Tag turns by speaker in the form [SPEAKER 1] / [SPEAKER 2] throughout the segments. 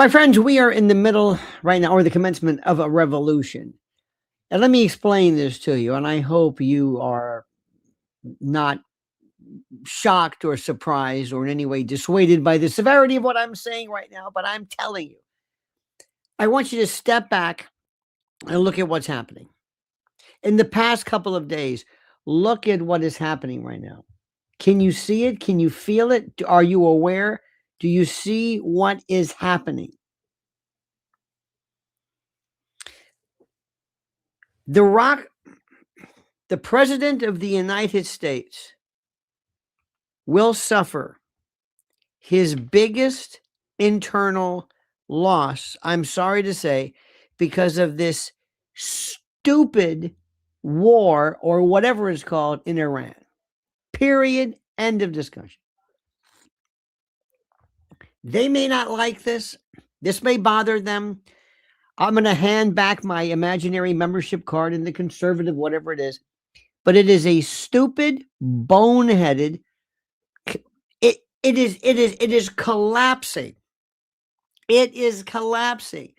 [SPEAKER 1] My friends, we are in the middle right now, or the commencement of a revolution. And let me explain this to you. And I hope you are not shocked or surprised or in any way dissuaded by the severity of what I'm saying right now. But I'm telling you, I want you to step back and look at what's happening. In the past couple of days, look at what is happening right now. Can you see it? Can you feel it? Are you aware? Do you see what is happening? The president of the United States will suffer his biggest internal loss, I'm sorry to say, because of this stupid war or whatever it's called in Iran. Period. End of discussion. They may not like this. This may bother them. I'm going to hand back my imaginary membership card in the conservative, whatever it is. But it is a stupid, boneheaded. It is collapsing. It is collapsing.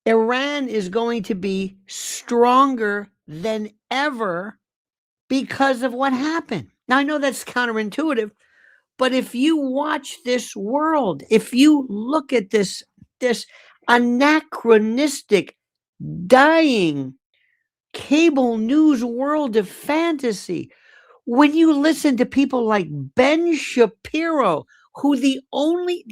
[SPEAKER 1] Iran is going to be stronger than ever because of what happened. Now, I know that's counterintuitive, but if you watch this world, if you look at this anachronistic, dying cable news world of fantasy, when you listen to people like Ben Shapiro, who the only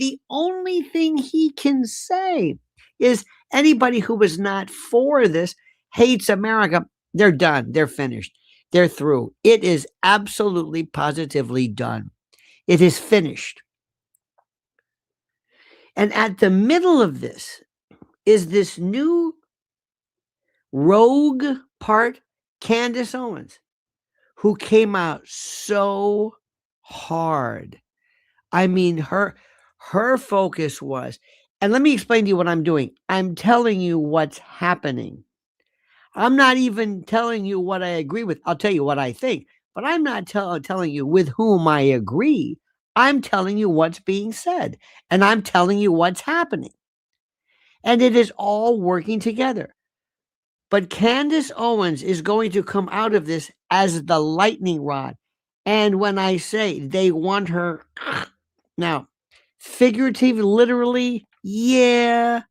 [SPEAKER 1] thing he can say is anybody who is not for this hates America. They're done. They're finished. They're through. It is absolutely, positively done. It is finished. And at the middle of this is this new rogue part, Candace Owens, who came out so hard. I mean, her focus was, and let me explain to you what I'm doing. I'm telling you what's happening. I'm not even telling you what I agree with. I'll tell you what I think, but I'm not telling you with whom I agree. I'm telling you what's being said, and I'm telling you what's happening. And it is all working together. But Candace Owens is going to come out of this as the lightning rod. And when I say they want her, now, figuratively, literally, yeah.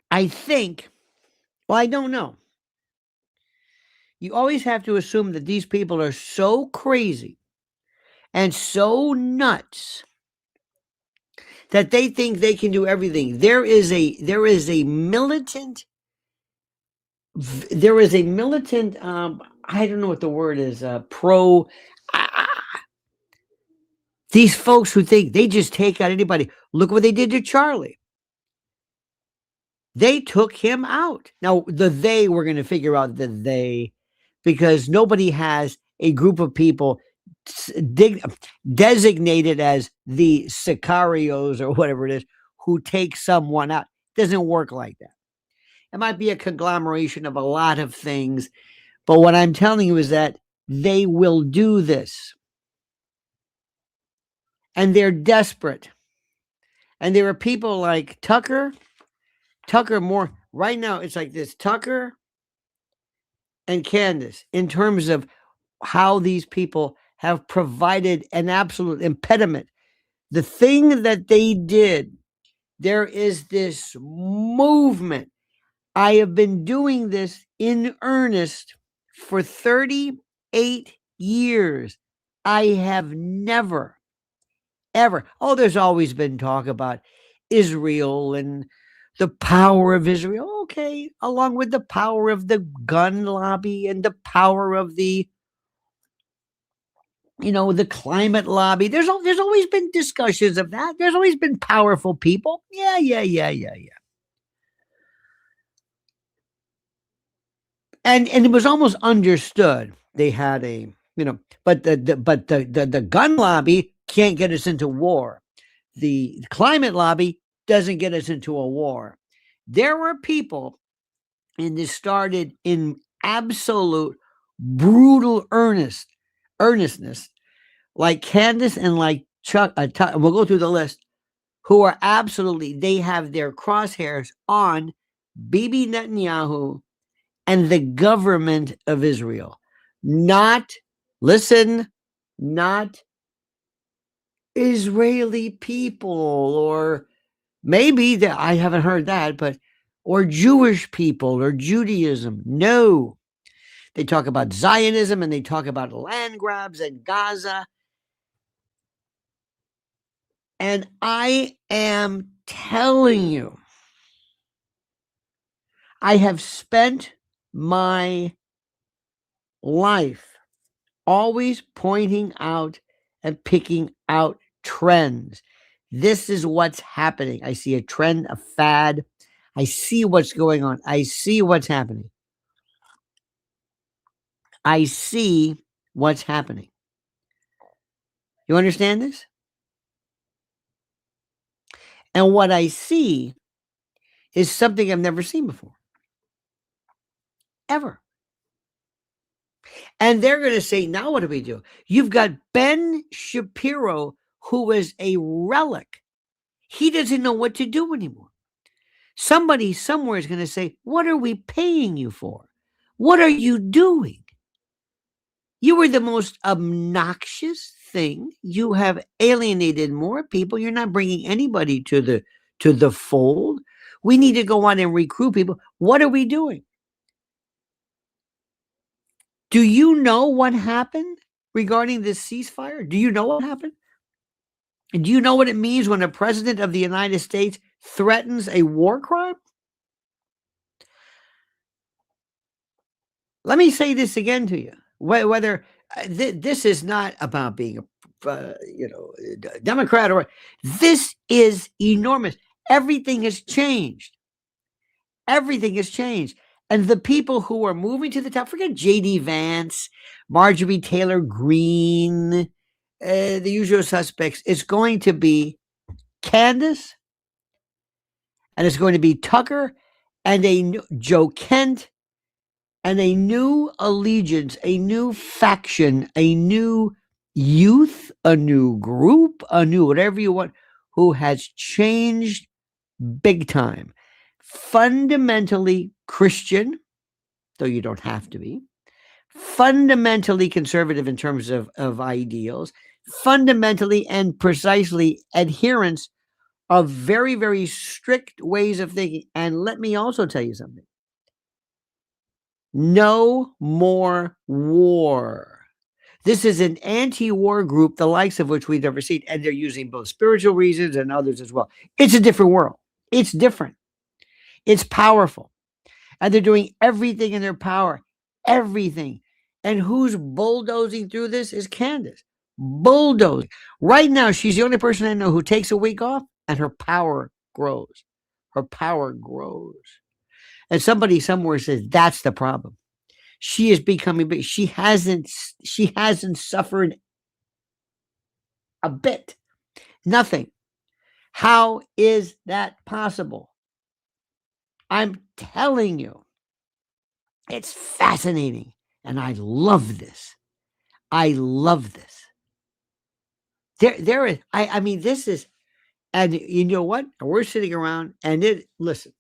[SPEAKER 1] I think, well, I don't know. You always have to assume that these people are so crazy and so nuts that they think they can do everything. There is a militant, I don't know what the word is, pro, these folks who think they just take out anybody. Look what they did to Charlie. They took him out. Now, we're going to figure out the they, because nobody has a group of people designated as the sicarios or whatever it is who take someone out. It doesn't work like that. It might be a conglomeration of a lot of things, but what I'm telling you is that they will do this. And they're desperate. And there are people like Tucker more right now. It's like this, Tucker and Candace, in terms of how these people have provided an absolute impediment. The thing that they did, there is this movement. I have been doing this in earnest for 38 years. I have never, ever, there's always been talk about Israel and the power of Israel. Okay, along with the power of the gun lobby and the power of the climate lobby. There's always been discussions of that. There's always been powerful people. Yeah. And it was almost understood they had a, but the gun lobby can't get us into war. The climate lobby doesn't get us into a war. There were people, and this started in absolute brutal earnest earnestness, like Candace and like Chuck, we'll go through the list, who are absolutely, they have their crosshairs on Bibi Netanyahu and the government of Israel. Not, listen, not Israeli people, or maybe that I haven't heard that, but or Jewish people or Judaism. No. They talk about Zionism and they talk about land grabs and Gaza. And I am telling you, I have spent my life always pointing out and picking out trends. This is what's happening. I see a trend, a fad. I see what's going on. I see what's happening. I see what's happening. You understand this? And what I see is something I've never seen before. Ever. And they're going to say, now what do we do? You've got Ben Shapiro, who is a relic. He doesn't know what to do anymore. Somebody somewhere is going to say, what are we paying you for? What are you doing? You were the most obnoxious thing. You have alienated more people. You're not bringing anybody to the fold. We need to go on and recruit people. What are we doing? Do you know what happened regarding this ceasefire? Do you know what happened? And do you know what it means when a president of the United States threatens a war crime? Let me say this again to you. Whether this is not about being a Democrat, or this is enormous. Everything has changed. Everything has changed. And the people who are moving to the top, forget J.D. Vance, Marjorie Taylor Greene, the usual suspects. It's going to be Candace, and it's going to be Tucker, and Joe Kent, and a new allegiance, a new faction, a new youth, a new group, a new whatever you want, who has changed big time. Fundamentally Christian, though you don't have to be. Fundamentally conservative in terms of ideals. Fundamentally and precisely adherents of very, very strict ways of thinking. And let me also tell you something. No more war. This is an anti-war group, the likes of which we've never seen. And they're using both spiritual reasons and others as well. It's a different world. It's different. It's powerful. And they're doing everything in their power. Everything. And who's bulldozing through this is Candace. Bulldozing. Right now, she's the only person I know who takes a week off and her power grows. Her power grows. And somebody somewhere says that's the problem. She is becoming big. She hasn't suffered a bit. Nothing. How is that possible? I'm telling you, it's fascinating. And I love this. I love this. There is, I mean, this is, and you know what? We're sitting around and listen,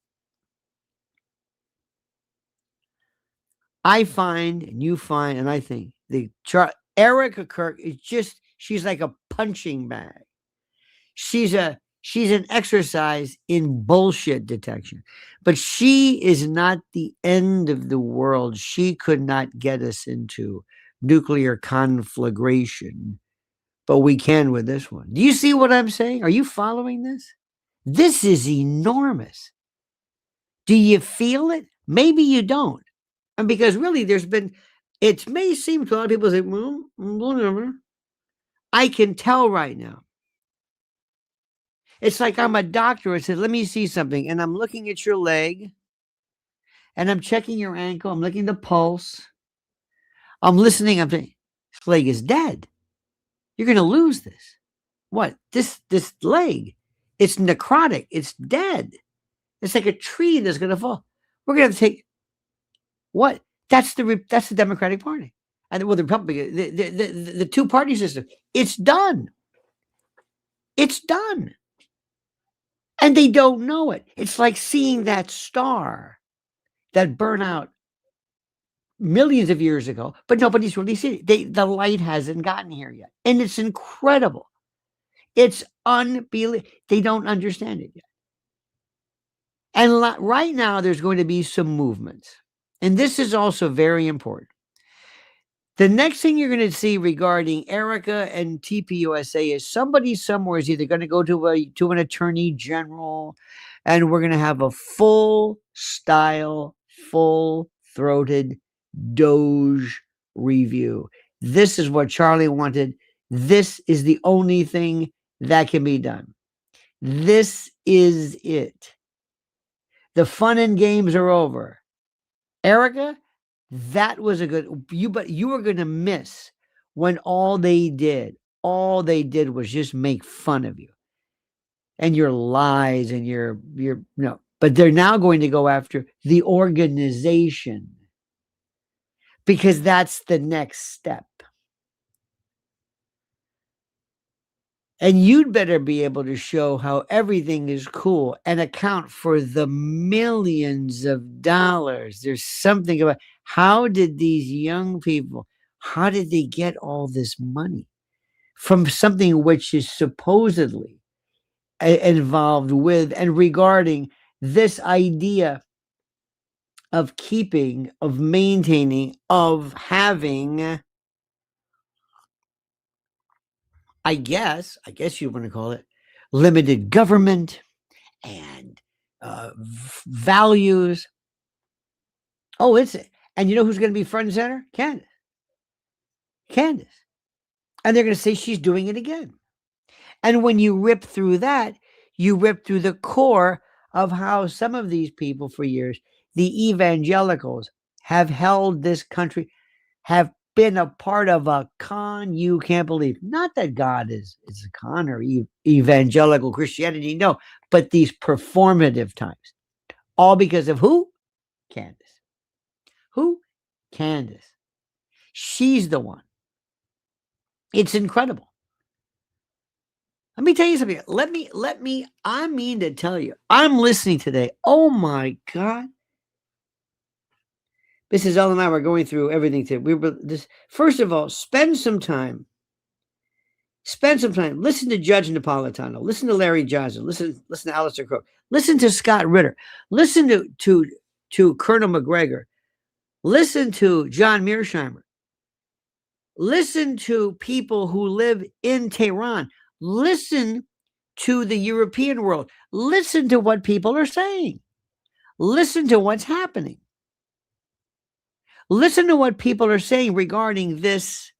[SPEAKER 1] I find and you find, and I think Erica Kirk is just, she's like a punching bag. She's an exercise in bullshit detection, but she is not the end of the world. She could not get us into nuclear conflagration, but we can with this one. Do you see what I'm saying? Are you following this? This is enormous. Do you feel it? Maybe you don't. And because really it may seem to a lot of people say, well, whatever. I can tell right now. It's like I'm a doctor. I said, let me see something. And I'm looking at your leg. And I'm checking your ankle. I'm looking at the pulse. I'm listening. I'm saying, this leg is dead. You're going to lose this. What? This leg. It's necrotic. It's dead. It's like a tree that's going to fall. We're going to have to take what? That's the Democratic Party. And well, the Republican, the two-party system, it's done. It's done. And they don't know it. It's like seeing that star that burned out millions of years ago, but nobody's really seen it. The light hasn't gotten here yet. And it's incredible. It's unbelievable. They don't understand it yet. And right now, there's going to be some movements. And this is also very important. The next thing you're going to see regarding Erica and TPUSA is somebody somewhere is either going to go to an attorney general, and we're going to have a full-style, full-throated Doge review. This is what Charlie wanted. This is the only thing that can be done. This is it. The fun and games are over. Erica, that was a good but you were going to miss when all they did was just make fun of you and your lies and your no. But they're now going to go after the organization because that's the next step. And you'd better be able to show how everything is cool and account for the millions of dollars. There's something about how did these young people, how did they get all this money from something which is supposedly involved with and regarding this idea of keeping, of maintaining, of having, I guess you want to call it limited government and values. Oh, and you know who's going to be front and center? Candace. And they're going to say she's doing it again. And when you rip through that, you rip through the core of how some of these people for years, the evangelicals, have held this country, have been a part of a con you can't believe. Not that God is a con or evangelical Christianity, no, but these performative times. All because of who? Candace. Who? Candace. She's the one. It's incredible. Let me tell you something. I mean to tell you, I'm listening today. Oh my God. Mrs. Ellen and I were going through everything today. We were just, first of all, spend some time. Listen to Judge Napolitano. Listen to Larry Johnson. Listen to Alistair Crook. Listen to Scott Ritter. Listen to Colonel McGregor. Listen to John Mearsheimer. Listen to people who live in Tehran. Listen to the European world. Listen to what people are saying. Listen to what's happening. Listen to what people are saying regarding this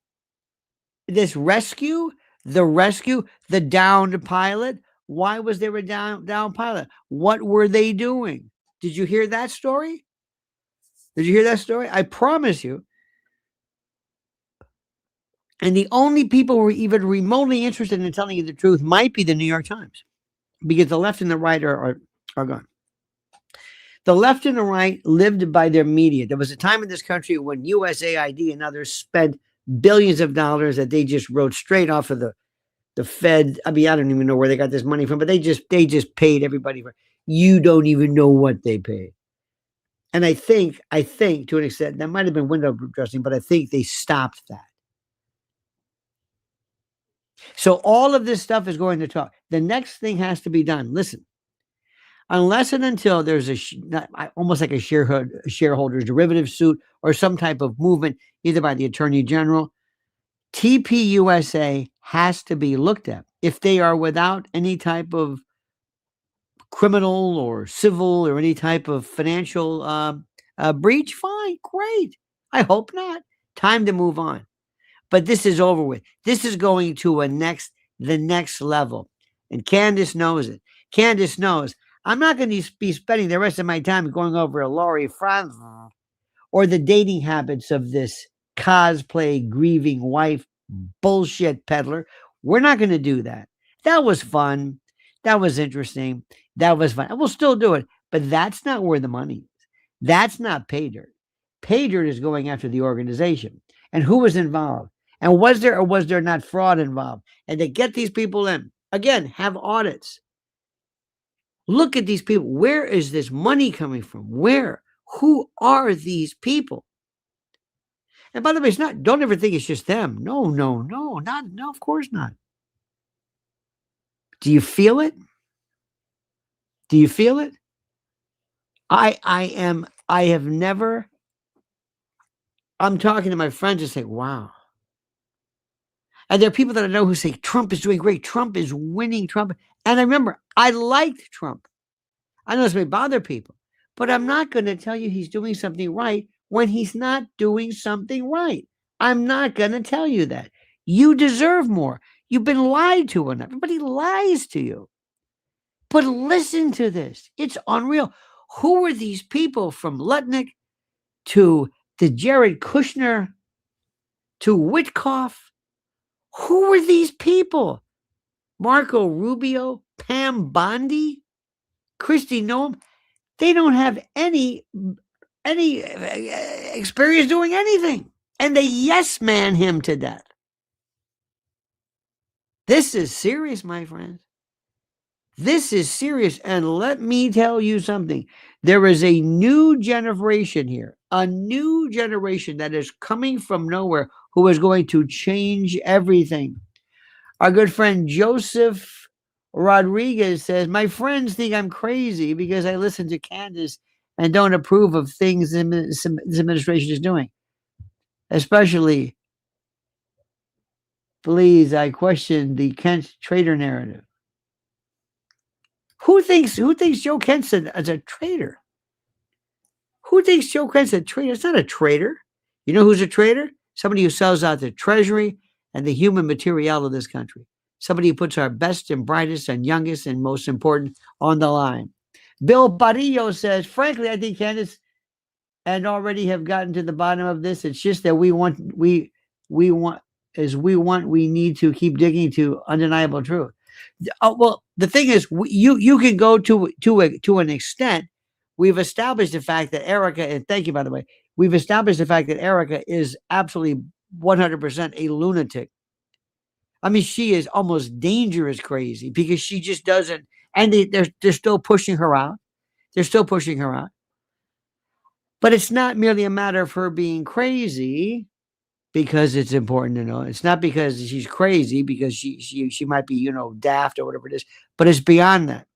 [SPEAKER 1] rescue, the downed pilot. Why was there a down pilot? What were they doing? Did you hear that story? I promise you. And the only people who are even remotely interested in telling you the truth might be the New York Times, because the left and the right are gone. The left and the right lived by their media. There was a time in this country when USAID and others spent billions of dollars that they just wrote straight off of the Fed. I mean, I don't even know where they got this money from, but they just paid everybody for it. You don't even know what they paid. And I think to an extent, that might have been window dressing, but I think they stopped that. So all of this stuff is going to talk. The next thing has to be done. Listen, unless and until there's almost like a shareholders derivative suit or some type of movement, either by the Attorney General, TPUSA has to be looked at. If they are without any type of criminal or civil or any type of financial breach, fine, great. I hope not. Time to move on. But this is over with. This is going to the next level. And Candace knows it. Candace knows I'm not going to be spending the rest of my time going over a Laurie Franz or the dating habits of this cosplay grieving wife bullshit peddler. We're not going to do that. That was fun. That was interesting. That was fun. And we'll still do it. But that's not where the money is. That's not pay dirt. Pay dirt is going after the organization. and who was involved, and was there or was there not fraud involved, and to get these people in, again, have audits. Look at these people. Where is this money coming from? Where? Who are these people? And by the way, it's not, don't ever think it's just them. No, no, no, not, no, of course not. Do you feel it? Do you feel it? I have never, I'm talking to my friends and say, wow. And there are people that I know who say, Trump is doing great. Trump is winning. Trump. And I remember, I liked Trump. I know this may bother people, but I'm not going to tell you he's doing something right when he's not doing something right. I'm not going to tell you that. You deserve more. You've been lied to enough. Everybody lies to you. But listen to this. It's unreal. Who are these people from Lutnick to the Jared Kushner to Witkoff? Who are these people? Marco Rubio, Pam Bondi, Christy Noem. They don't have any experience doing anything. And they yes man him to death. This is serious, my friends. This is serious. And let me tell you something. There is a new generation here, a new generation that is coming from nowhere who is going to change everything. Our good friend Joseph Rodriguez says, my friends think I'm crazy because I listen to Candace and don't approve of things this administration is doing. Especially, please, I question the Kent traitor narrative. Who thinks Joe Kent's a traitor? Who thinks Joe Kent's a traitor? It's not a traitor. You know who's a traitor? Somebody who sells out the treasury and the human material of this country. Somebody who puts our best and brightest and youngest and most important on the line. Bill Barrillo says, frankly, I think Candace and already have gotten to the bottom of this. It's just that we need to keep digging to undeniable truth. Well, the thing is, you can go to an extent. We've established the fact that Erica, and thank you, by the way, we've established the fact that Erica is absolutely 100% a lunatic. I mean, she is almost dangerous crazy because she just doesn't, and they're still pushing her out. They're still pushing her out. But it's not merely a matter of her being crazy, because it's important to know. It's not because she's crazy, because she might be, daft or whatever it is, but it's beyond that.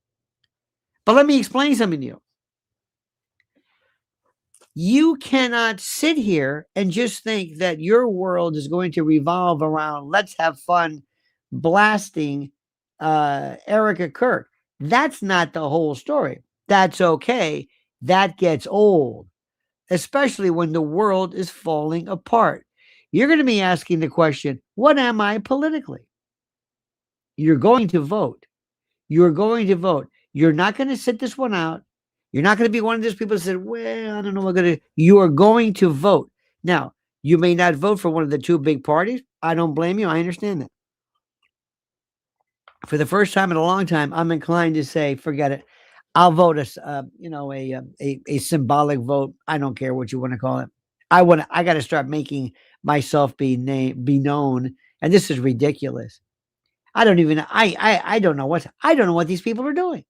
[SPEAKER 1] But let me explain something to you. You cannot sit here and just think that your world is going to revolve around let's have fun blasting Erica Kirk. That's not the whole story. That's okay. That gets old, especially when the world is falling apart. You're going to be asking the question, what am I politically? You're going to vote. You're going to vote. You're not going to sit this one out. You're not going to be one of those people that said, well, I don't know what I'm going to do. You are going to vote. Now, you may not vote for one of the two big parties. I don't blame you. I understand that. For the first time in a long time, I'm inclined to say, forget it. I'll vote a symbolic vote. I don't care what you want to call it. I got to start making myself be known. And this is ridiculous. I don't know what these people are doing.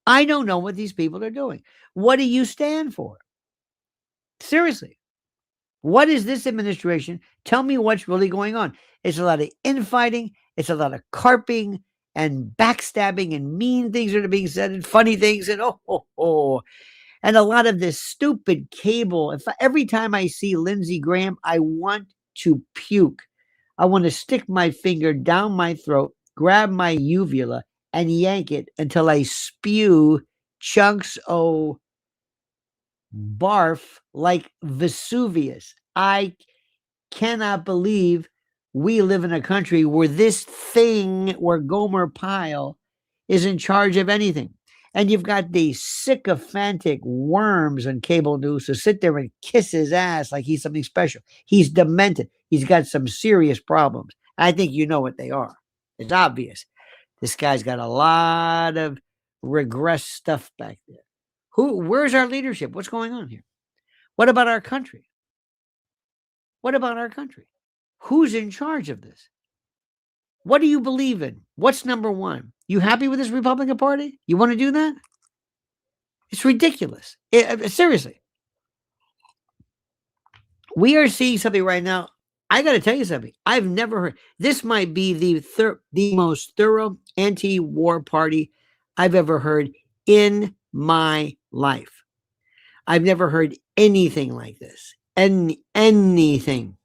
[SPEAKER 1] I don't know what these people are doing. What do you stand for? Seriously. What is this administration? Tell me what's really going on. It's a lot of infighting. It's a lot of carping and backstabbing and mean things that are being said and funny things and and a lot of this stupid cable. Every time I see Lindsey Graham, I want to puke. I want to stick my finger down my throat, grab my uvula, and yank it until I spew chunks of barf like Vesuvius. I cannot believe we live in a country where this thing, where Gomer Pyle is in charge of anything. And you've got these sycophantic worms on cable news who sit there and kiss his ass like he's something special. He's demented. He's got some serious problems. I think you know what they are. It's obvious. This guy's got a lot of regress stuff back there. Where's our leadership? What's going on here? What about our country? What about our country? Who's in charge of this? What do you believe in? What's number one? You happy with this Republican Party? You want to do that? It's ridiculous. Seriously. We are seeing something right now. I got to tell you something. I've never heard. This might be the most thorough anti-war party I've ever heard in my life. I've never heard anything like this. Anything.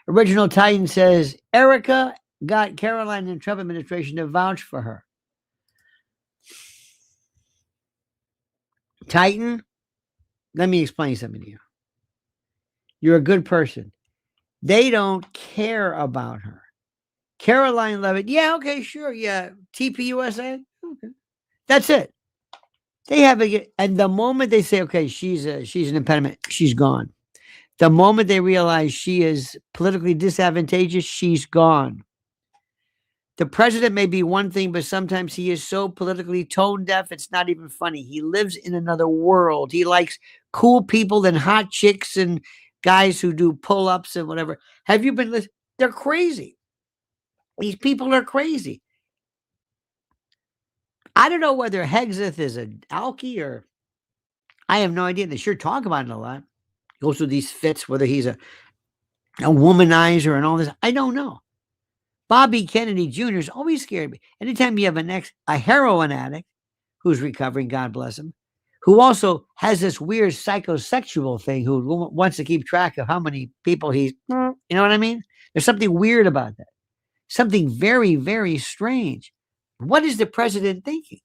[SPEAKER 1] Original Titan says Erica got Caroline and Trump administration to vouch for her. Titan, let me explain something to you. You're a good person. They don't care about her. Caroline Levitt, yeah, okay, sure, yeah. TPUSA, okay. That's it. They have and the moment they say, okay, she's an impediment, she's gone. The moment they realize she is politically disadvantageous, she's gone. The president may be one thing, but sometimes he is so politically tone deaf, it's not even funny. He lives in another world. He likes cool people and hot chicks and guys who do pull-ups and whatever. Have you been listening? They're crazy. These people are crazy. I don't know whether Hegseth is an alkie or I have no idea. They sure talk about it a lot. He goes through these fits, whether he's a womanizer and all this. I don't know. Bobby Kennedy Jr. has always scared me. Anytime you have a heroin addict who's recovering, God bless him, who also has this weird psychosexual thing, who wants to keep track of how many people he's, you know what I mean? There's something weird about that. Something very, very strange. What is the president thinking?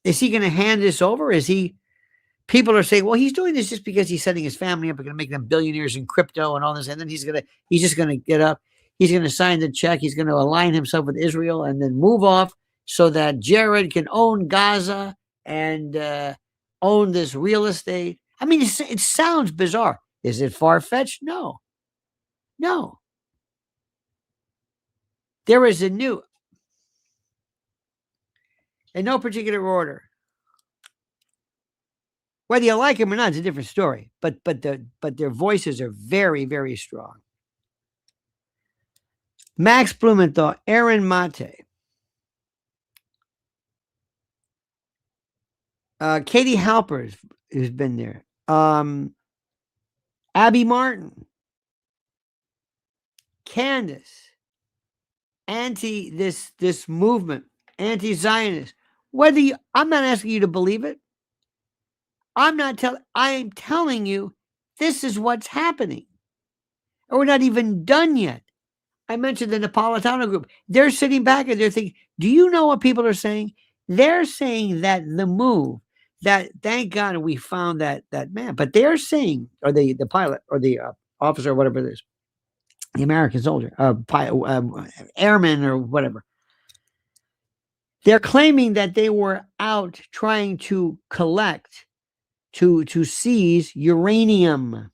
[SPEAKER 1] Is he going to hand this over? People are saying, well, he's doing this just because he's setting his family up. We're going to make them billionaires in crypto and all this. And then he's just going to get up. He's going to sign the check. He's going to align himself with Israel and then move off so that Jared can own Gaza and own this real estate. I mean, it sounds bizarre. Is it far-fetched? No. There is in no particular order. Whether you like them or not is a different story. But their voices are very, very strong. Max Blumenthal, Aaron Mate, Katie Halper has been there. Abby Martin, Candace, this movement, anti-Zionist. I'm not asking you to believe it. I'm telling you this is what's happening. And we're not even done yet. I mentioned the Napolitano group. They're sitting back and they're thinking, do you know what people are saying? They're saying that the move, that thank God we found that man, but they're saying, or the pilot or the officer, or whatever it is, the American soldier, airman or whatever. They're claiming that they were out trying to collect, to seize uranium.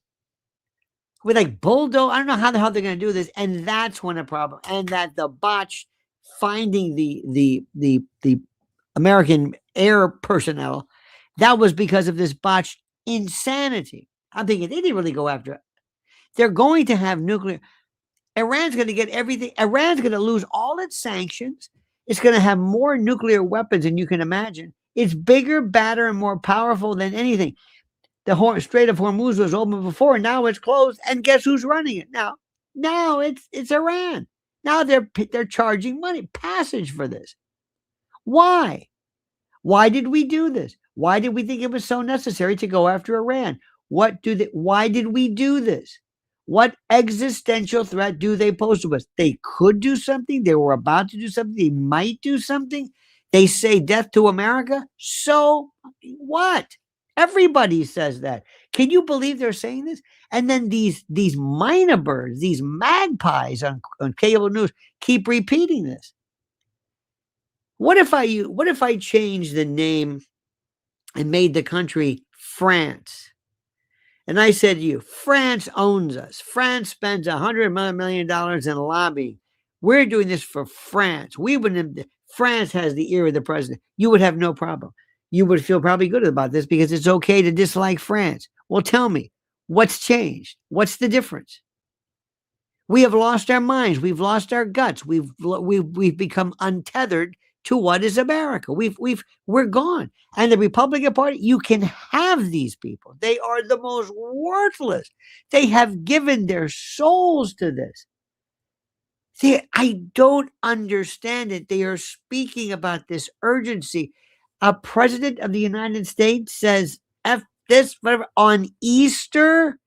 [SPEAKER 1] With like bulldoze, I don't know how the hell they're going to do this, and that's when a problem. And that the botch finding the American air personnel, that was because of this botched insanity. I'm thinking they didn't really go after it. They're going to have nuclear. Iran's going to get everything. Iran's going to lose all its sanctions. It's going to have more nuclear weapons than you can imagine. It's bigger, badder, and more powerful than anything. The Strait of Hormuz was open before, now it's closed, and guess who's running it now? Now it's Iran. Now they're charging money, passage for this. Why? Why did we do this? Why did we think it was so necessary to go after Iran? Why did we do this? What existential threat do they pose to us? They could do something. They were about to do something. They might do something. They say death to America. So what? Everybody says that. Can you believe they're saying this? And then these minor birds, these magpies on cable news keep repeating this. What if I changed the name and made the country France? And I said to you, France owns us. France spends $100 million in lobbying. We're doing this for France. France has the ear of the president. You would have no problem. You would feel probably good about this because it's okay to dislike France. Well, tell me, what's changed? What's the difference? We have lost our minds. We've lost our guts. We've become untethered to what is America. We're gone. And the Republican Party, you can have these people. They are the most worthless. They have given their souls to this. See, I don't understand it. They are speaking about this urgency. A president of the United States says, F this, whatever, on Easter?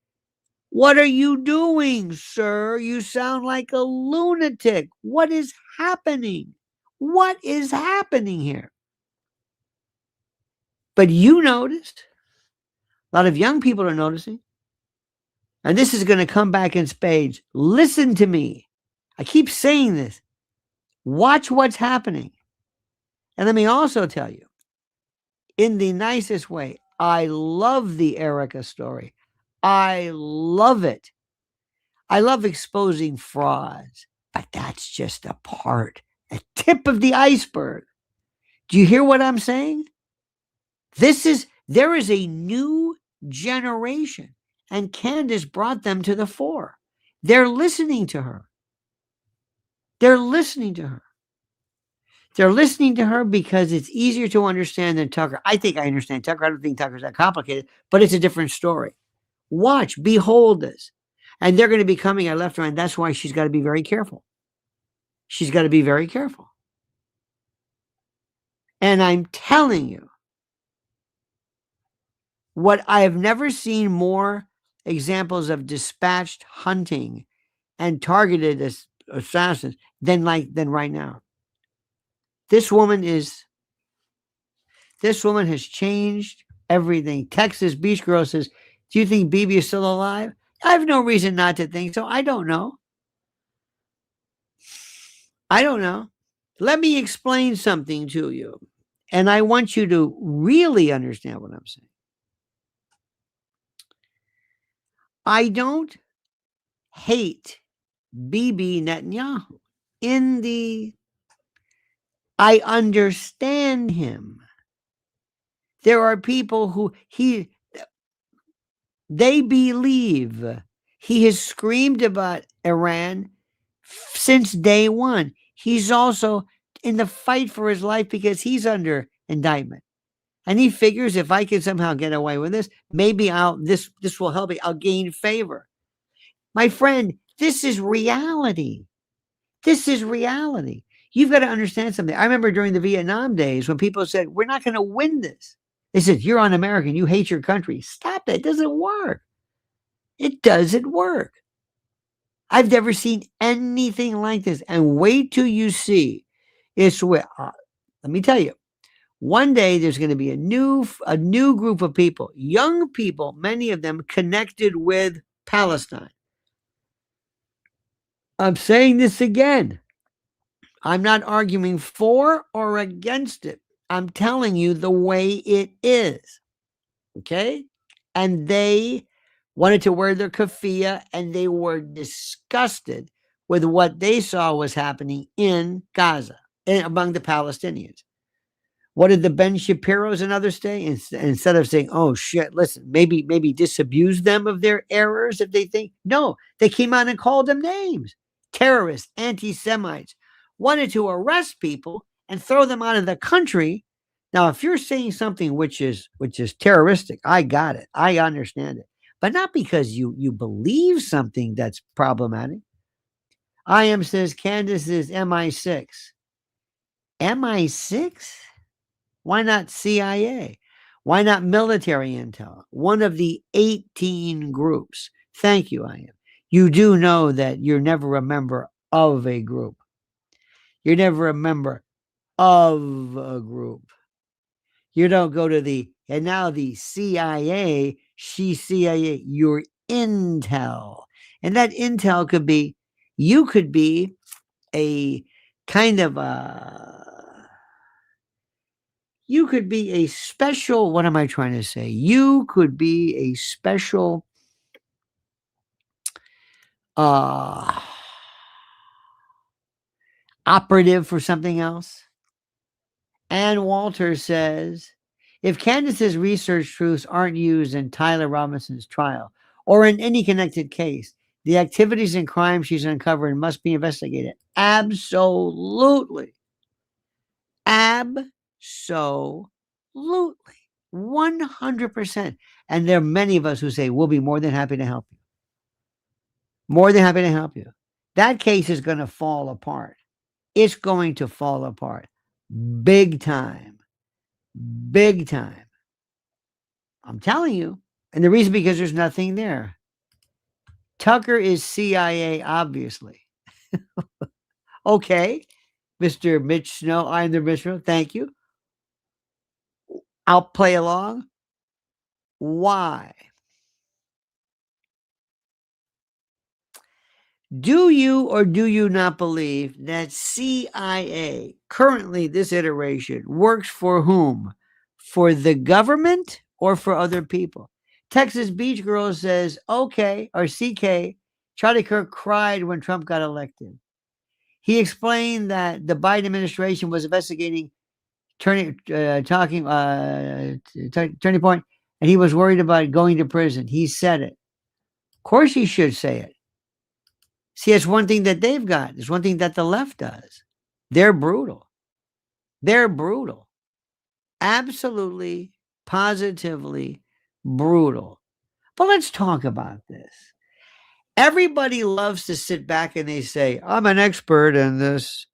[SPEAKER 1] What are you doing, sir? You sound like a lunatic. What is happening? What is happening here? But you noticed, a lot of young people are noticing, and this is going to come back in spades. Listen to me. I keep saying this. Watch what's happening. And let me also tell you, in the nicest way, I love the Erica story. I love it. I love exposing frauds, but that's just a tip of the iceberg. Do you hear what I'm saying? There is a new generation, and Candace brought them to the fore. They're listening to her. They're listening to her. They're listening to her because it's easier to understand than Tucker. I think I understand Tucker. I don't think Tucker's that complicated, but it's a different story. Watch, behold this. And they're going to be coming at left and right. That's why she's got to be very careful. She's got to be very careful. And I'm telling you, what I have never seen more examples of dispatched hunting and targeted assassins than right now. This woman has changed everything. Texas Beach Girl says, do you think Bibi is still alive? I have no reason not to think so. I don't know. Let me explain something to you. And I want you to really understand what I'm saying. I don't hate Bibi Netanyahu. I understand him. There are people who they believe he has screamed about Iran since day one. He's also in the fight for his life because he's under indictment. And he figures if I can somehow get away with this, maybe this will help me. I'll gain favor. My friend, this is reality. This is reality. You've got to understand something. I remember during the Vietnam days when people said, we're not going to win this. They said, you're un-American. You hate your country. Stop it. It doesn't work. It doesn't work. I've never seen anything like this. And wait till you see. Let me tell you. One day there's going to be a new group of people, young people, many of them connected with Palestine. I'm saying this again. I'm not arguing for or against it. I'm telling you the way it is. Okay? And they wanted to wear their keffiyeh, and they were disgusted with what they saw was happening in Gaza among the Palestinians. What did the Ben Shapiros and others say? Instead of saying, oh shit, listen, maybe disabuse them of their errors if they think. No, they came out and called them names. Terrorists, anti-Semites, wanted to arrest people and throw them out of the country. Now, if you're saying something which is terroristic, I got it. I understand it. But not because you believe something that's problematic. I am, says Candace, is MI6. MI6? Why not CIA? Why not military intel? One of the 18 groups. Thank you, I am. You do know that you're never a member of a group. You're never a member of a group. You don't go to the CIA, CIA, your intel. And that intel could be, you could be a kind of you could be a special, what am I trying to say? You could be a special operative for something else. Ann Walter says, if Candace's research truths aren't used in Tyler Robinson's trial or in any connected case, The activities and crimes she's uncovering must be investigated. Absolutely. Absolutely. 100%. And there are many of us who say, we'll be more than happy to help you. More than happy to help you. That case is going to fall apart. It's going to fall apart. Big time. Big time. I'm telling you. And the reason because there's nothing there. Tucker is CIA, obviously. Okay. Mr. Mitch Snow, I'm the Mitch Snow. Thank you. I'll play along. Why? Do you or do you not believe that CIA, currently this iteration, works for whom? For the government or for other people? Texas Beach Girl says, okay, or CK, Charlie Kirk cried when Trump got elected. He explained that the Biden administration was investigating turning point, and he was worried about going to prison. He said it. Of course he should say it. See, it's one thing that they've got. It's one thing that the left does. They're brutal. They're brutal. Absolutely, positively brutal. But let's talk about this. Everybody loves to sit back and they say, I'm an expert in this.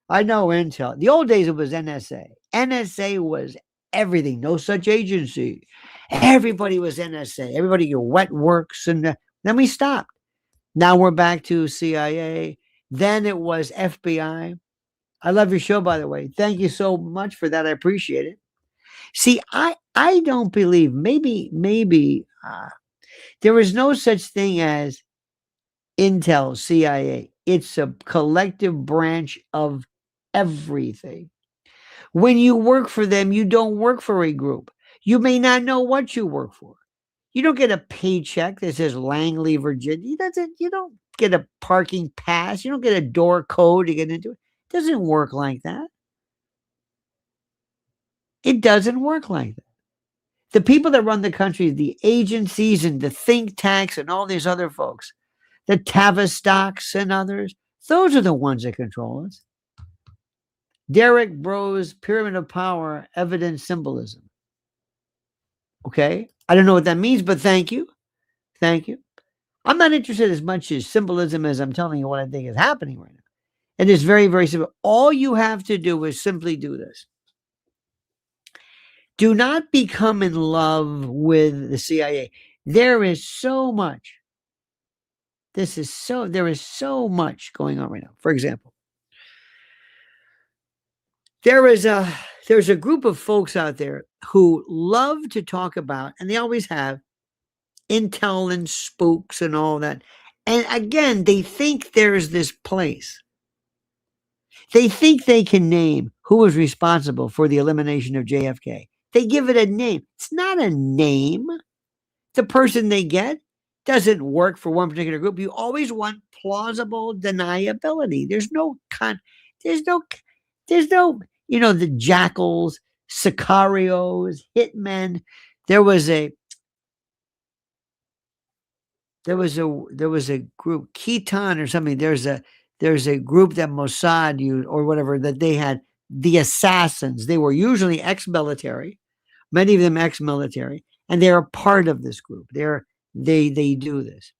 [SPEAKER 1] I know intel. The old days it was NSA. NSA was everything. No such agency. Everybody was NSA. Everybody your wet works. And then we stopped. Now we're back to CIA. Then it was FBI. I love your show, by the way. Thank you so much for that. I appreciate it. See, I don't believe maybe there is no such thing as Intel, CIA. It's a collective branch of everything. When you work for them, you don't work for a group. You may not know what you work for. You don't get a paycheck that says Langley, Virginia. You don't get a parking pass. You don't get a door code to get into it. It doesn't work like that. It doesn't work like that. The people that run the country, the agencies and the think tanks and all these other folks, the Tavistocks and others, those are the ones that control us. Derek Bro's Pyramid of Power, Evidence Symbolism. Okay? I don't know what that means, but thank you. Thank you. I'm not interested as much as symbolism as I'm telling you what I think is happening right now. And it's very, very simple. All you have to do is simply do this. Do not become in love with the CIA. There is so much. There is so much going on right now. For example, there's a group of folks out there who love to talk about, and they always have, intel and spooks and all that. And again, they think there's this place. They think they can name who was responsible for the elimination of JFK. They give it a name. It's not a name. The person they get doesn't work for one particular group. You always want plausible deniability. There's no, the jackals, sicarios, hitmen. There was a group, Keaton or something. There's a group that Mossad used or whatever, that they had the assassins. They were usually ex-military, many of them ex-military, and they're a part of this group. They do this.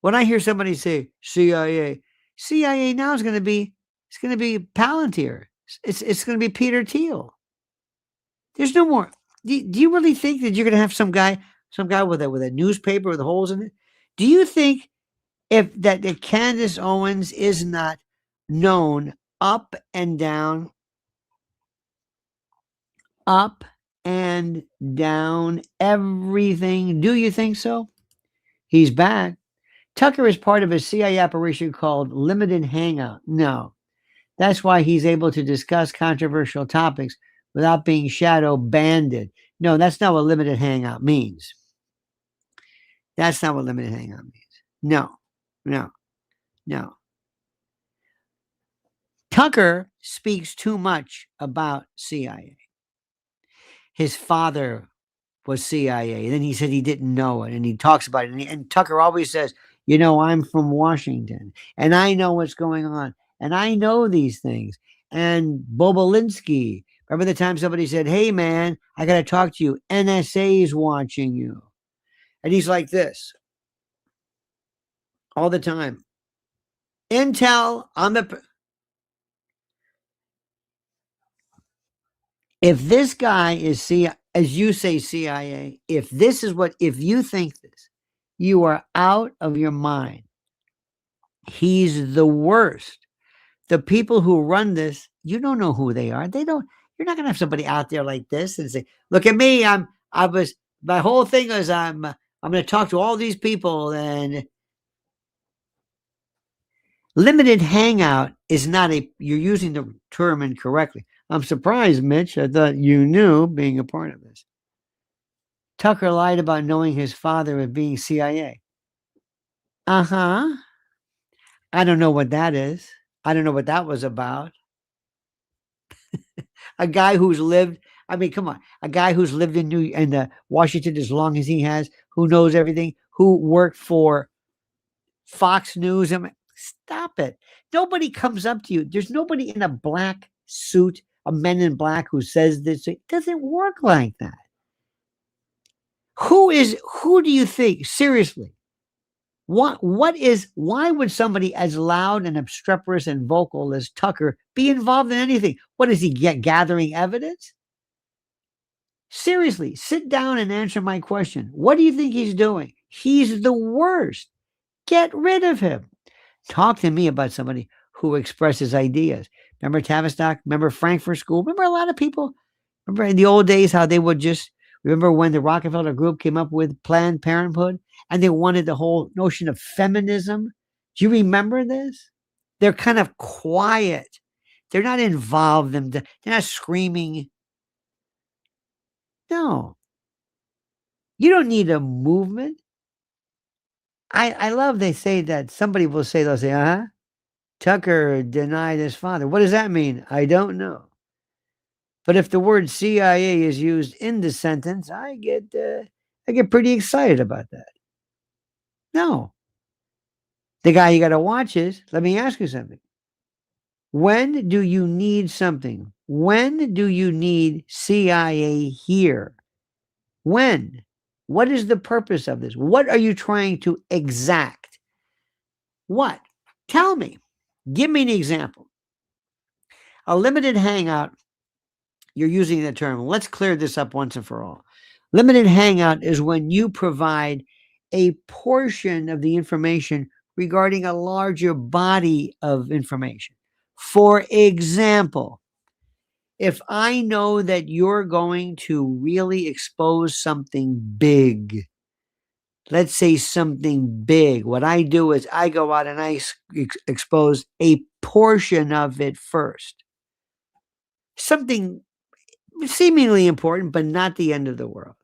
[SPEAKER 1] When I hear somebody say CIA now is going to be Palantir. It's going to be Peter Thiel. There's no more. Do you really think that you're going to have some guy with a newspaper with holes in it? Do you think that Candace Owens is not known up and down everything? Do you think so? He's back. Tucker is part of a CIA operation called Limited Hangout. No, that's why he's able to discuss controversial topics without being shadow banded. No, that's not what Limited Hangout means. That's not what Limited Hangout means. No. Tucker speaks too much about CIA. His father was CIA. And then he said he didn't know it, and he talks about it. And Tucker always says, you know, I'm from Washington, and I know what's going on, and I know these things. And Bobolinsky, remember the time somebody said, hey, man, I got to talk to you. NSA's watching you. And he's like this all the time. Intel on the... If this guy is CIA, as you say, CIA, if you think this, you are out of your mind. He's the worst. The people who run this, you don't know who they are. You're not going to have somebody out there like this and say, look at me. My whole thing is I'm going to talk to all these people. And limited hangout is not you're using the term incorrectly. I'm surprised, Mitch. I thought you knew, being a part of this. Tucker lied about knowing his father as being CIA. Uh-huh. I don't know what that is. I don't know what that was about. A guy who's lived, I mean, come on, a guy who's lived in Washington as long as he has, who knows everything, who worked for Fox News. I mean, stop it. Nobody comes up to you. There's nobody in a black suit, a men in black, who says this. It doesn't work like that. Who do you think, seriously? Why would somebody as loud and obstreperous and vocal as Tucker be involved in anything? What is he gathering evidence? Seriously, sit down and answer my question. What do you think he's doing? He's the worst. Get rid of him. Talk to me about somebody who expresses ideas. Remember Tavistock? Remember Frankfurt School? Remember a lot of people? Remember in the old days how they would just, remember when the Rockefeller Group came up with Planned Parenthood and they wanted the whole notion of feminism? Do you remember this? They're kind of quiet. They're not involved. They're not screaming. No. You don't need a movement. I love they say that somebody will say, they'll say, Tucker denied his father. What does that mean? I don't know. But if the word CIA is used in the sentence, I get pretty excited about that. No. The guy you got to watch is, let me ask you something. When do you need something? When do you need CIA here? When? What is the purpose of this? What are you trying to exact? What? Tell me. Give me an example. A limited hangout, you're using the term. Let's clear this up once and for all. Limited hangout is when you provide a portion of the information regarding a larger body of information. For example, if I know that you're going to really expose something big, let's say something big, what I do is I go out and I expose a portion of it first. Something seemingly important, but not the end of the world.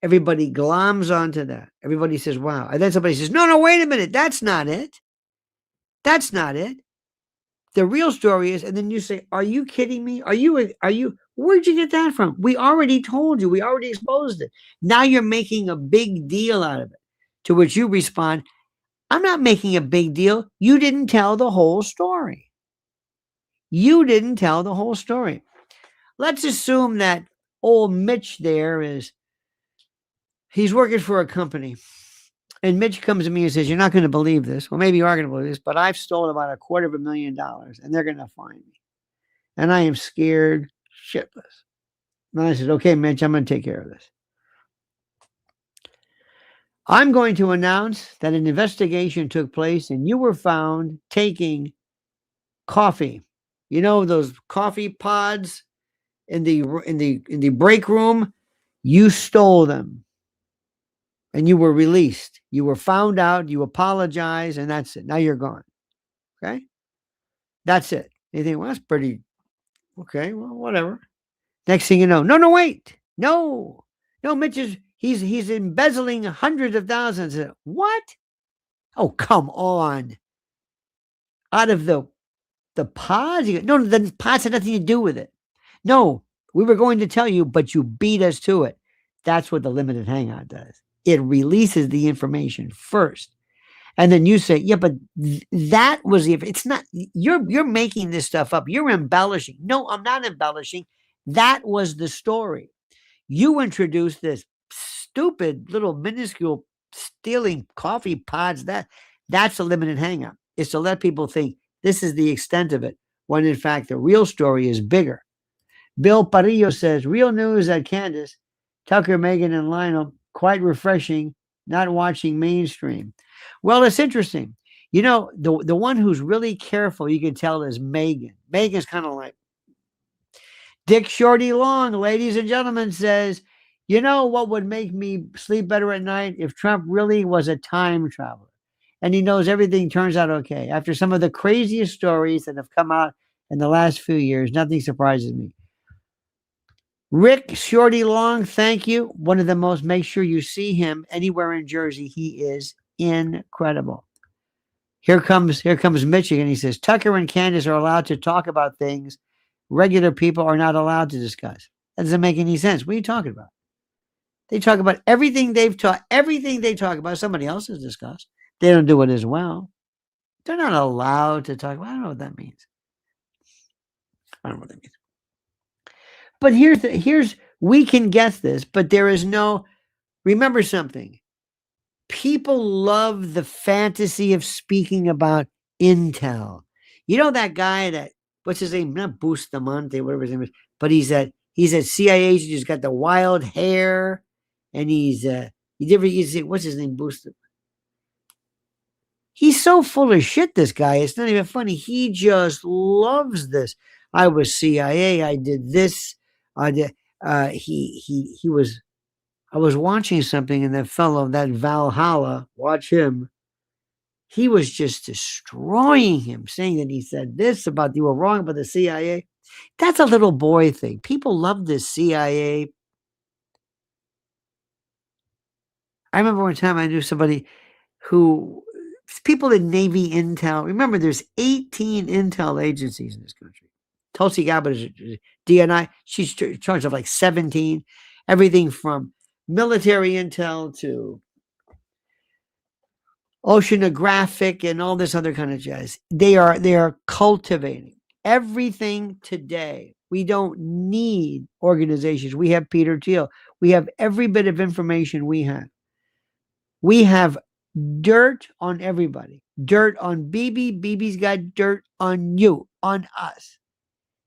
[SPEAKER 1] Everybody gloms onto that. Everybody says, wow. And then somebody says, no, wait a minute. That's not it. That's not it. The real story is, and then you say, are you kidding me? Where'd you get that from? We already told you. We already exposed it. Now you're making a big deal out of it. To which you respond, I'm not making a big deal. You didn't tell the whole story. You didn't tell the whole story. Let's assume that old Mitch there he's working for a company. And Mitch comes to me and says, you're not going to believe this. Well, maybe you are going to believe this, but I've stolen about $250,000 and they're going to find me. And I am scared shitless. And I said, okay, Mitch, I'm going to take care of this. I'm going to announce that an investigation took place and you were found taking coffee. You know, those coffee pods in the break room? You stole them. And you were released. You were found out. You apologized, and that's it. Now you're gone. Okay? That's it. You think, well, that's pretty okay. Well, whatever. Next thing you know, no, wait. No, Mitch he's embezzling hundreds of thousands. What? Oh, come on. Out of the pods? No, the pods had nothing to do with it. No, we were going to tell you, but you beat us to it. That's what the limited hangout does. It releases the information first. And then you say, yeah, but that was the, it's not, you're making this stuff up. You're embellishing. No, I'm not embellishing. That was the story. You introduced this stupid little minuscule stealing coffee pods. That's a limited hangout. Is to let people think this is the extent of it, when in fact the real story is bigger. Bill Parillo says, real news at Candace, Tucker, Megan, and Lionel, quite refreshing, not watching mainstream. Well, it's interesting. You know, the one who's really careful, you can tell, is Megan. Megan's kind of like, Dick Shorty Long, ladies and gentlemen, says, you know what would make me sleep better at night? If Trump really was a time traveler and he knows everything turns out okay. After some of the craziest stories that have come out in the last few years, nothing surprises me. Rick Shorty Long, thank you. One of the most, make sure you see him anywhere in Jersey. He is incredible. Here comes Michigan. He says, Tucker and Candace are allowed to talk about things regular people are not allowed to discuss. That doesn't make any sense. What are you talking about? They talk about everything they talk about, somebody else has discussed. They don't do it as well. They're not allowed to talk about. I don't know what that means. I don't know what that means. But here's we can guess this, but there is no, remember something. People love the fantasy of speaking about intel. You know that guy that, what's his name? Not Bustamante, whatever his name is, but he's at CIA agent. He's got the wild hair, and he's what's his name? Bustamante. He's so full of shit. This guy, it's not even funny. He just loves this. I was CIA. I did this. I did. He was. I was watching something, and that fellow, that Valhalla, watch him. He was just destroying him, saying that he said this about you were wrong about the CIA. That's a little boy thing. People love this CIA. I remember one time I knew somebody who, people in Navy Intel. Remember, there's 18 Intel agencies in this country. Tulsi Gabbard is DNI. She's in charge of like 17. Everything from military intel to oceanographic and all this other kind of jazz. They are cultivating everything today. We don't need organizations. We have Peter Thiel. We have every bit of information we have. We have dirt on everybody. Dirt on Bibi. Bibi's got dirt on you, on us.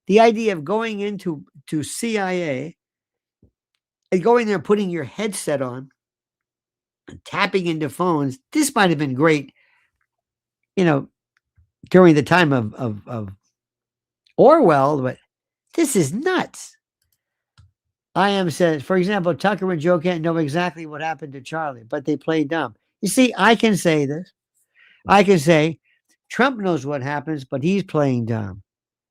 [SPEAKER 1] The idea of going into CIA and going there, putting your headset on, and tapping into phones. This might have been great, during the time of Orwell, but this is nuts. I am says, for example, Tucker and Joe can't know exactly what happened to Charlie, but they play dumb. You see, I can say this. I can say Trump knows what happens, but he's playing dumb.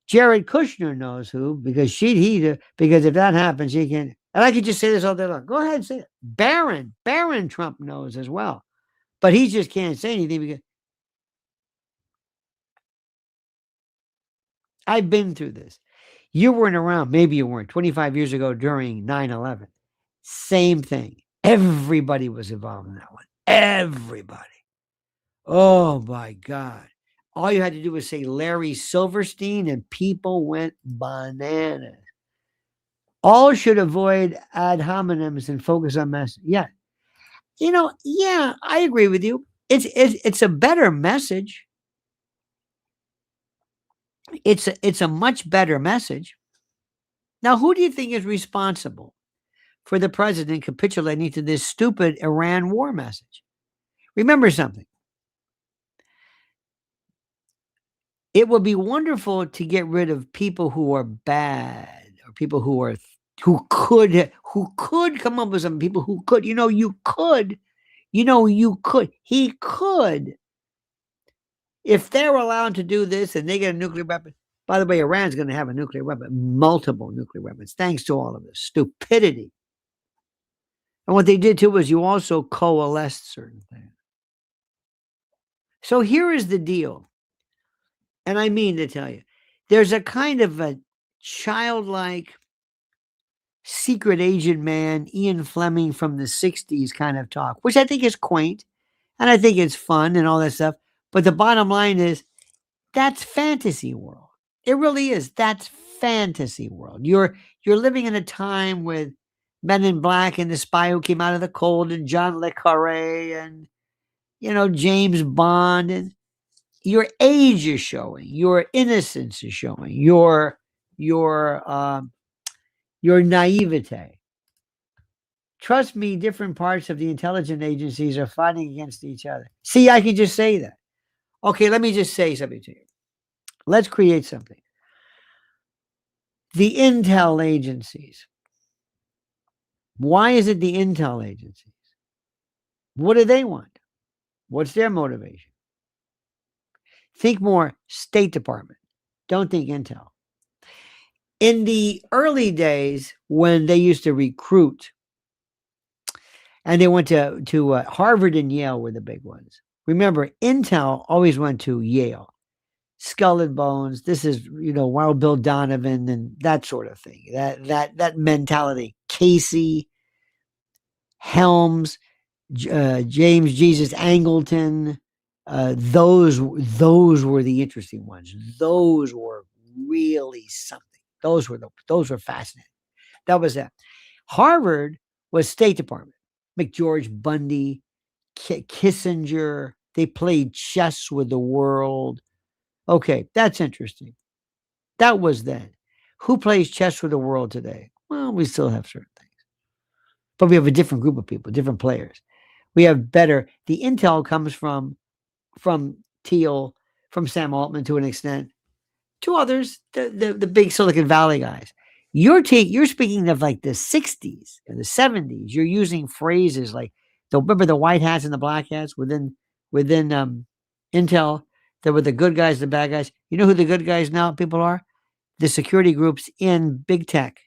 [SPEAKER 1] Jared Kushner knows who, because because if that happens, he can. And I could just say this all day long. Go ahead and say it. Barron Trump knows as well, but he just can't say anything because I've been through this. You weren't around. Maybe you weren't. 25 years ago during 9/11. Same thing. Everybody was involved in that one. Everybody. Oh my God. All you had to do was say Larry Silverstein and people went bananas. All should avoid ad hominems and focus on message. Yeah. Yeah, I agree with you. It's a better message. It's a much better message. Now, who do you think is responsible for the president capitulating to this stupid Iran war message? Remember something. It would be wonderful to get rid of people who are bad, or people who could come up with some people who could, he could. If they're allowed to do this and they get a nuclear weapon, by the way, Iran's going to have a nuclear weapon, multiple nuclear weapons, thanks to all of this stupidity. And what they did too was you also coalesced certain things. So here is the deal. And I mean to tell you, there's a kind of a childlike secret agent man, Ian Fleming from the 60s kind of talk, which I think is quaint and I think it's fun and all that stuff. But the bottom line is that's fantasy world. It really is. That's fantasy world. You're living in a time with Men in Black and The Spy Who Came Out of the Cold and John le Carre and James Bond, and your age is showing, your innocence is showing, your naivete. Trust me, different parts of the intelligence agencies are fighting against each other. See, I can just say that. Okay, let me just say something to you. Let's create something. The intel agencies. Why is it the intel agencies? What do they want? What's their motivation? Think more State Department. Don't think intel. In the early days when they used to recruit, and they went to Harvard and Yale were the big ones. Remember, intel always went to Yale. Skull and Bones. This is, Wild Bill Donovan and that sort of thing. That mentality. Casey, Helms, James Jesus Angleton. Those were the interesting ones. Those were really something. Those were fascinating. That was that. Harvard was State Department. McGeorge Bundy, Kissinger. They played chess with the world. Okay, that's interesting. That was then. Who plays chess with the world today? Well, we still have certain things. But we have a different group of people, different players. We have better. The intel comes from Thiel, from Sam Altman to an extent, to others, the big Silicon Valley guys. You're speaking of like the 60s and the 70s. You're using phrases like, remember the white hats and the black hats within Intel? There were the good guys, the bad guys. You know who the good guys now people are? The security groups in big tech,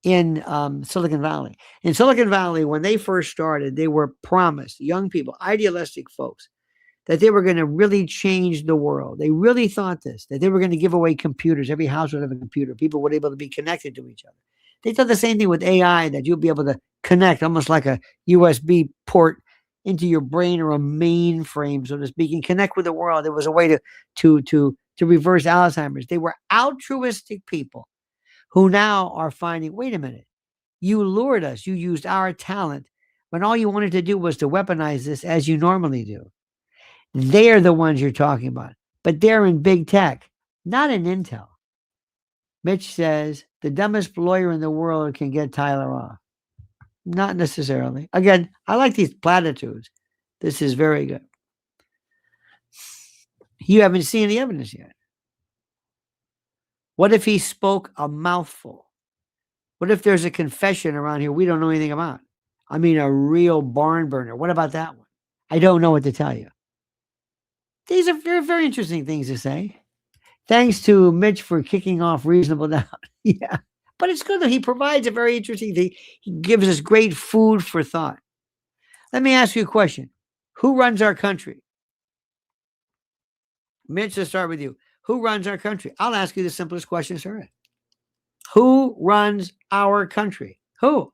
[SPEAKER 1] in Silicon Valley. In Silicon Valley, when they first started, they were promised, young people, idealistic folks, that they were going to really change the world. They really thought this, that they were going to give away computers. Every house would have a computer. People would be able to be connected to each other. They thought the same thing with AI, that you'll be able to connect almost like a USB port into your brain or a mainframe, so to speak, and connect with the world. There was a way to reverse Alzheimer's. They were altruistic people who now are finding, wait a minute, you lured us. You used our talent when all you wanted to do was to weaponize this as you normally do. They're the ones you're talking about, but they're in big tech, not in Intel. Mitch says the dumbest lawyer in the world can get Tyler off. Not necessarily. Again, I like these platitudes. This is very good. You haven't seen the evidence yet. What if he spoke a mouthful? What if there's a confession around here we don't know anything about? I mean, a real barn burner. What about that one? I don't know what to tell you. These are very, very interesting things to say. Thanks to Mitch for kicking off Reasonable Doubt. Yeah. But it's good that he provides a very interesting thing. He gives us great food for thought. Let me ask you a question. Who runs our country? Mitch, let's start with you. Who runs our country? I'll ask you the simplest question, sir. Who runs our country? Who?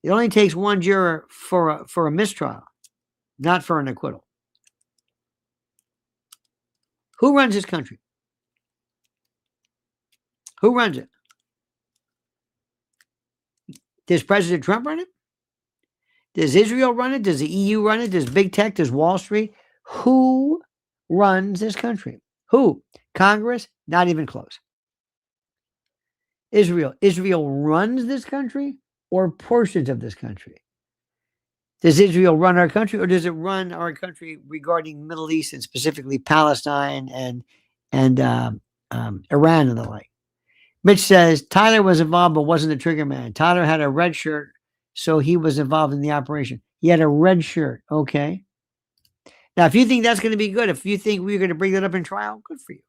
[SPEAKER 1] It only takes one juror for a mistrial, not for an acquittal. Who runs this country? Who runs it? Does President Trump run it? Does Israel run it? Does the EU run it? Does big tech? Does Wall Street? Who runs this country? Who? Congress? Not even close. Israel. Israel runs this country or portions of this country? Does Israel run our country, or does it run our country regarding Middle East and specifically Palestine and Iran and the like? Mitch says Tyler was involved but wasn't the trigger man. Tyler had a red shirt, so he was involved in the operation. He had a red shirt. Okay. Now, if you think that's going to be good, if you think we're going to bring that up in trial, good for you.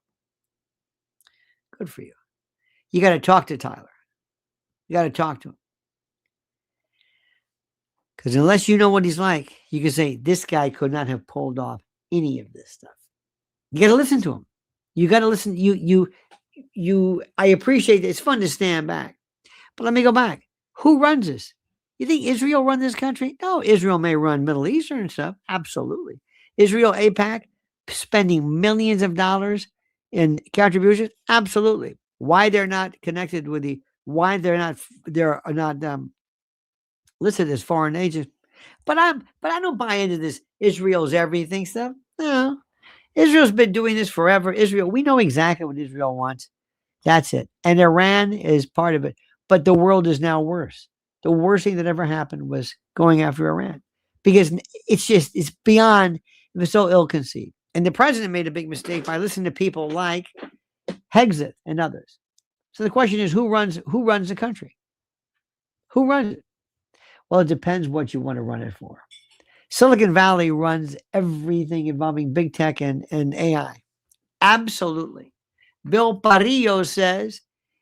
[SPEAKER 1] Good for you. You got to talk to Tyler. You got to talk to him. Because unless you know what he's like, you can say, this guy could not have pulled off any of this stuff. You got to listen to him. You got to listen. I appreciate it. It's fun to stand back. But let me go back. Who runs this? You think Israel run this country? No, Israel may run Middle Eastern stuff. Absolutely. Israel, APAC, spending millions of dollars in contributions? Absolutely. Why they're not connected with why they're not listed as foreign agents. But I don't buy into this Israel's everything stuff. No. Israel's been doing this forever. Israel, we know exactly what Israel wants. That's it. And Iran is part of it. But the world is now worse. The worst thing that ever happened was going after Iran because it's beyond, it was so ill conceived. And the president made a big mistake by listening to people like Hegseth and others. So the question is, who runs the country? Who runs it? Well, it depends what you want to run it for. Silicon Valley runs everything involving big tech and AI. Absolutely. Bill Parillo says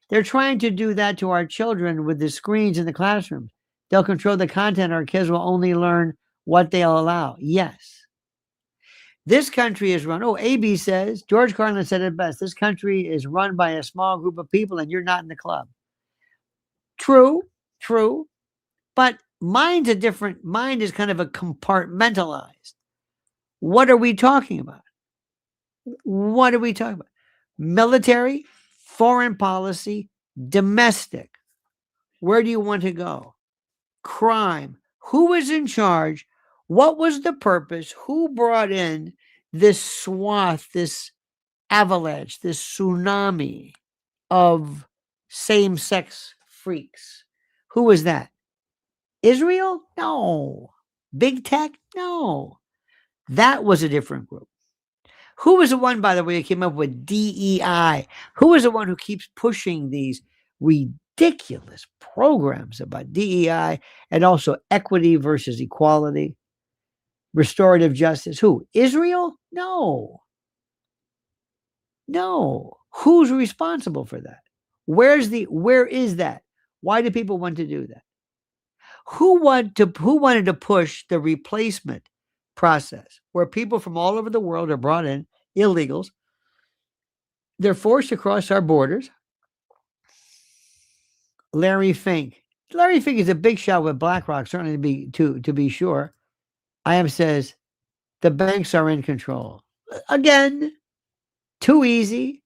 [SPEAKER 1] they're trying to do that to our children with the screens in the classrooms. They'll control the content. Our kids will only learn what they'll allow. Yes. This country is run. Oh, AB says, George Carlin said it best. This country is run by a small group of people and you're not in the club. True. But mind is kind of a compartmentalized. What are we talking about? Military, foreign policy, domestic. Where do you want to go? Crime. Who was in charge? What was the purpose? Who brought in this swath, this avalanche, this tsunami of same-sex freaks? Who was that? Israel? No. Big tech? No. That was a different group. Who was the one, by the way, who came up with DEI? Who is the one who keeps pushing these ridiculous programs about DEI and also equity versus equality, restorative justice? Who? Israel? No. Who's responsible for that? Where is that? Why do people want to do that? Who wanted to push the replacement process where people from all over the world are brought in, illegals? They're forced to cross our borders. Larry Fink. Larry Fink is a big shot with BlackRock, certainly to be sure. IM says the banks are in control. Again, too easy.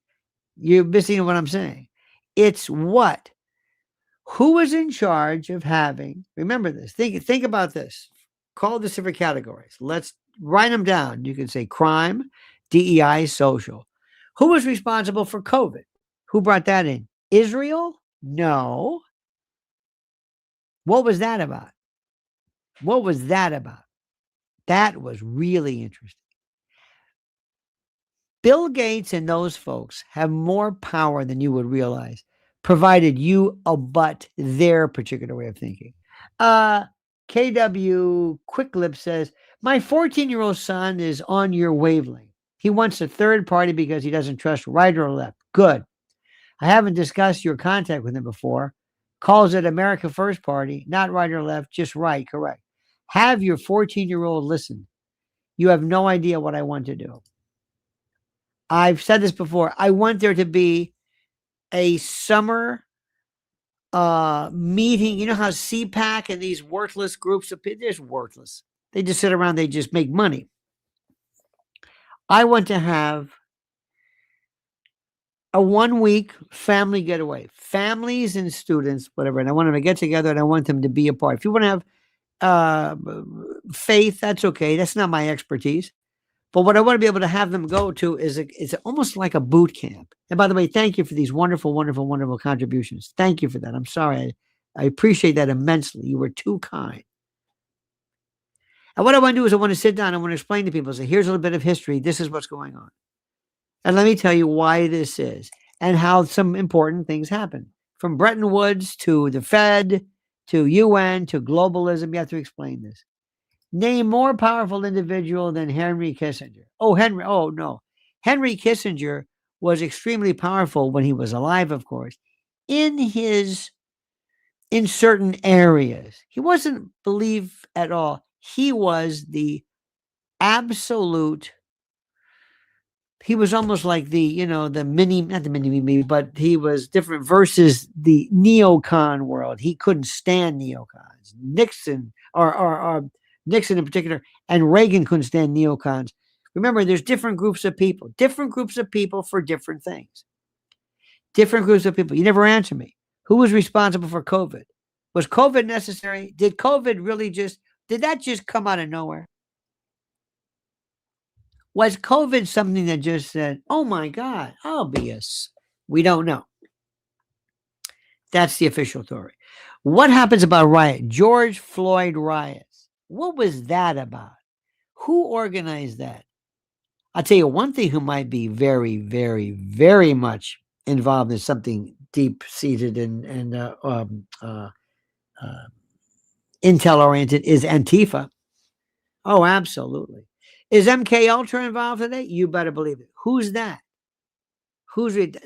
[SPEAKER 1] You're missing what I'm saying. It's what? Who is in charge of having, remember this, think about this. Call the different categories. Let's write them down. You can say crime, DEI, social. Who was responsible for COVID? Who brought that in? Israel? No. What was that about? That was really interesting. Bill Gates and those folks have more power than you would realize, provided you abut their particular way of thinking. KW Quicklip says, my 14-year-old son is on your wavelength. He wants a third party because he doesn't trust right or left. Good. I haven't discussed your contact with him before. Calls it America First Party, not right or left, just right, correct. Have your 14-year-old listen. You have no idea what I want to do. I've said this before. I want there to be a summer meeting. You know how CPAC and these worthless groups of people, they're just worthless. They just sit around, they just make money. I want to have a 1-week family getaway, families and students, whatever. And I want them to get together and I want them to be a part. If you want to have faith, that's okay. That's not my expertise. But what I want to be able to have them go to is it's almost like a boot camp. And by the way, thank you for these wonderful, wonderful, wonderful contributions. Thank you for that. I'm sorry. I appreciate that immensely. You were too kind. And what I want to do is I want to sit down. I want to explain to people, say, here's a little bit of history. This is what's going on. And let me tell you why this is and how some important things happen. From Bretton Woods to the Fed to UN to globalism, you have to explain this. Name more powerful individual than Henry Kissinger. Henry Kissinger was extremely powerful when he was alive, of course, in certain areas. He wasn't believed at all. He was the absolute he was almost like the mini, not the mini me, but he was different versus the neocon world. He couldn't stand neocons. Nixon or Nixon in particular, and Reagan couldn't stand neocons. Remember, there's different groups of people for different things. Different groups of people. You never answer me. Who was responsible for COVID? Was COVID necessary? Did COVID really did that just come out of nowhere? Was COVID something that just said, oh my God, I'll be we don't know. That's the official story. What happens about riot? George Floyd riots. What was that about? Who organized that? I'll tell you one thing who might be very, very, very much involved in something deep-seated and intel-oriented is Antifa. Oh, absolutely. Is MK Ultra involved today? You better believe it. Who's that?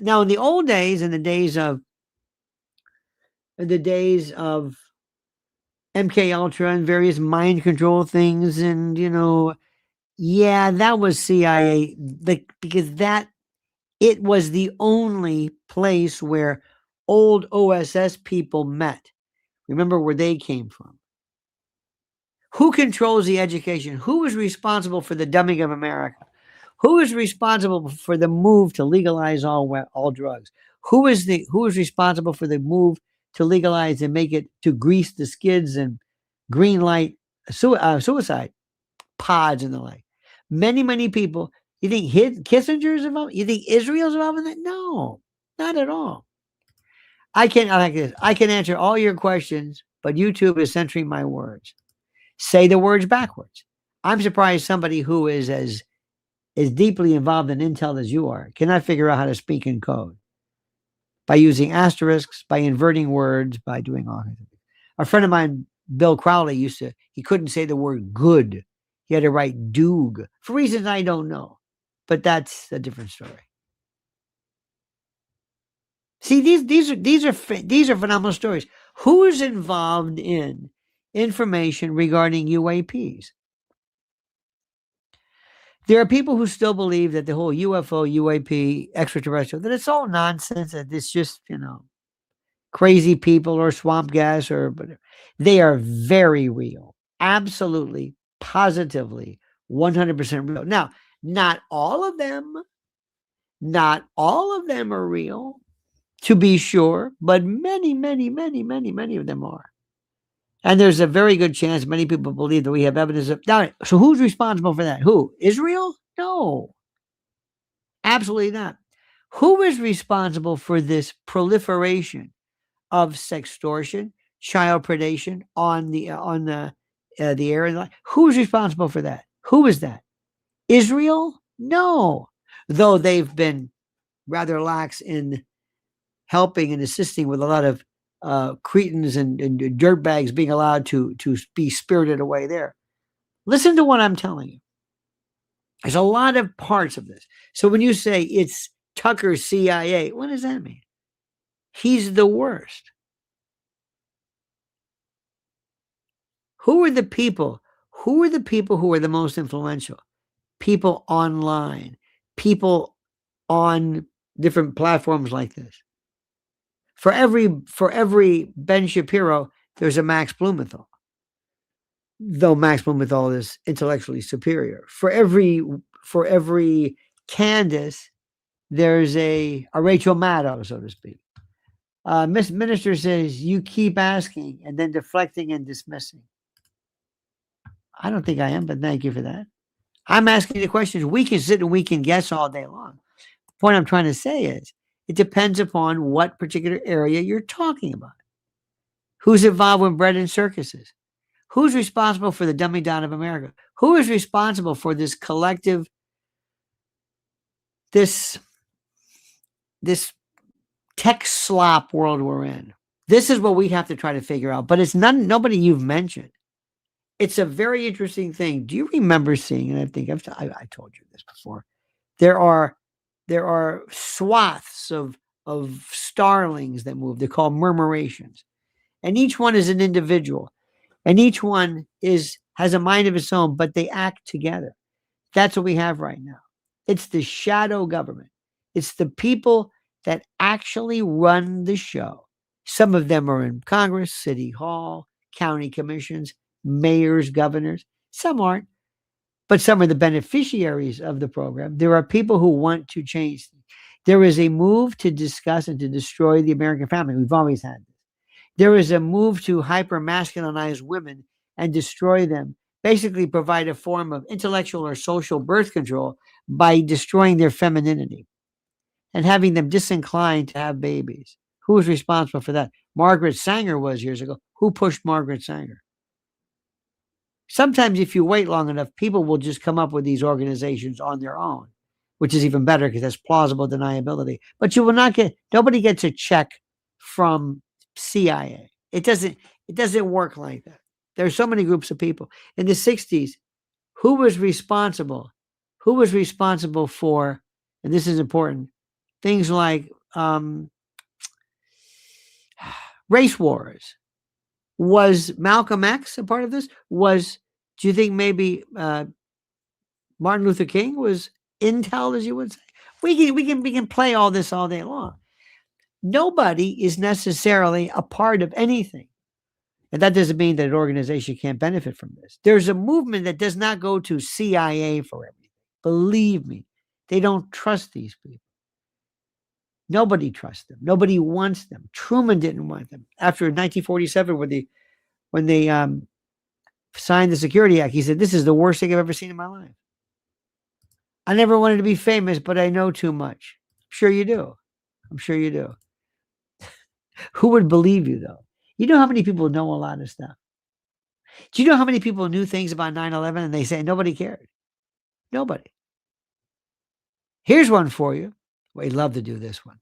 [SPEAKER 1] Now in the old days, in the days of MK Ultra and various mind control things, and yeah, that was CIA, because it was the only place where old OSS people met. Remember where they came from. Who controls the education? Who is responsible for the dumbing of America? Who is responsible for the move to legalize all drugs? Who is responsible for the move to legalize and make it to grease the skids and green light suicide pods and the like? Many, many people. You think Kissinger's involved? You think Israel's involved in that? No, not at all. I can answer all your questions, but YouTube is censoring my words. Say the words backwards. I'm surprised somebody who is as deeply involved in intel as you are cannot figure out how to speak in code by using asterisks, by inverting words, by doing all kinds of things. A friend of mine, Bill Crowley, he couldn't say the word good. He had to write doog for reasons I don't know, but that's a different story. See, these are phenomenal stories. Who is involved in information regarding UAPs? There are people who still believe that the whole UFO, UAP, extraterrestrial, that it's all nonsense, that it's just, crazy people or swamp gas or whatever. They are very real. Absolutely, positively, 100% real. Now, not all of them are real, to be sure, but many, many, many, many, many of them are. And there's a very good chance many people believe that we have evidence of. Now, so who's responsible for that? Who? Israel? No. Absolutely not. Who is responsible for this proliferation of sextortion, child predation on the area? Who's responsible for that? Who is that? Israel? No. Though they've been rather lax in helping and assisting with a lot of cretins and dirtbags being allowed to be spirited away there. Listen to what I'm telling you. There's a lot of parts of this. So when you say it's Tucker's CIA, what does that mean? He's the worst. Who are the people? Who are the people who are the most influential? People online, people on different platforms like this. For every Ben Shapiro, there's a Max Blumenthal. Though Max Blumenthal is intellectually superior. For every Candace, there's a Rachel Maddow, so to speak. Miss Minister says, you keep asking and then deflecting and dismissing. I don't think I am, but thank you for that. I'm asking the questions. We can sit and we can guess all day long. The point I'm trying to say is, it depends upon what particular area you're talking about. Who's involved with bread and circuses? Who's responsible for the dumbing down of America? Who is responsible for this collective, this tech slop world we're in? This is what we have to try to figure out, but it's nobody you've mentioned. It's a very interesting thing. Do you remember seeing, and I think I told you this before, there are swaths of starlings that move. They're called murmurations. And each one is an individual. And each one has a mind of its own, but they act together. That's what we have right now. It's the shadow government. It's the people that actually run the show. Some of them are in Congress, City Hall, county commissions, mayors, governors. Some aren't, but some are the beneficiaries of the program. There are people who want to change things. There is a move to discuss and to destroy the American family. We've always had this. There is a move to hyper masculinize women and destroy them, basically provide a form of intellectual or social birth control by destroying their femininity and having them disinclined to have babies. Who was responsible for that? Margaret Sanger was years ago. Who pushed Margaret Sanger? Sometimes if you wait long enough, people will just come up with these organizations on their own, which is even better because that's plausible deniability. But you will not get, nobody gets a check from CIA. It doesn't work like that. There are so many groups of people. In the 60s, who was responsible? Who was responsible for, and this is important, things like race wars? Was Malcolm X a part of this? Do you think maybe Martin Luther King was intel, as you would say? We can play all this all day long. Nobody is necessarily a part of anything. And that doesn't mean that an organization can't benefit from this. There's a movement that does not go to CIA for everything. Believe me, they don't trust these people. Nobody trusts them. Nobody wants them. Truman didn't want them. After 1947, when they signed the Security Act, he said, "This is the worst thing I've ever seen in my life. I never wanted to be famous, but I know too much." I'm sure you do. I'm sure you do. Who would believe you, though? You know how many people know a lot of stuff? Do you know how many people knew things about 9/11 and they say nobody cared? Nobody. Here's one for you. We'd love to do this one.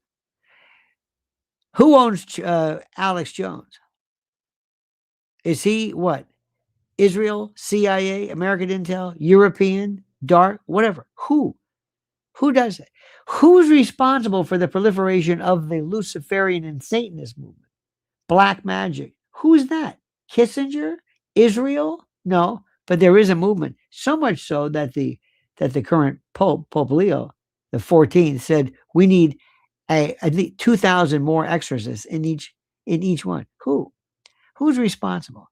[SPEAKER 1] Who owns Alex Jones? Is he what? Israel, CIA, American Intel, European, dark, whatever. Who? Who does it? Who's responsible for the proliferation of the Luciferian and Satanist movement? Black magic. Who's that? Kissinger? Israel? No, but there is a movement. So much so that the current Pope Leo the 14th said we need I think 2,000 more exorcists in each one. Who's responsible?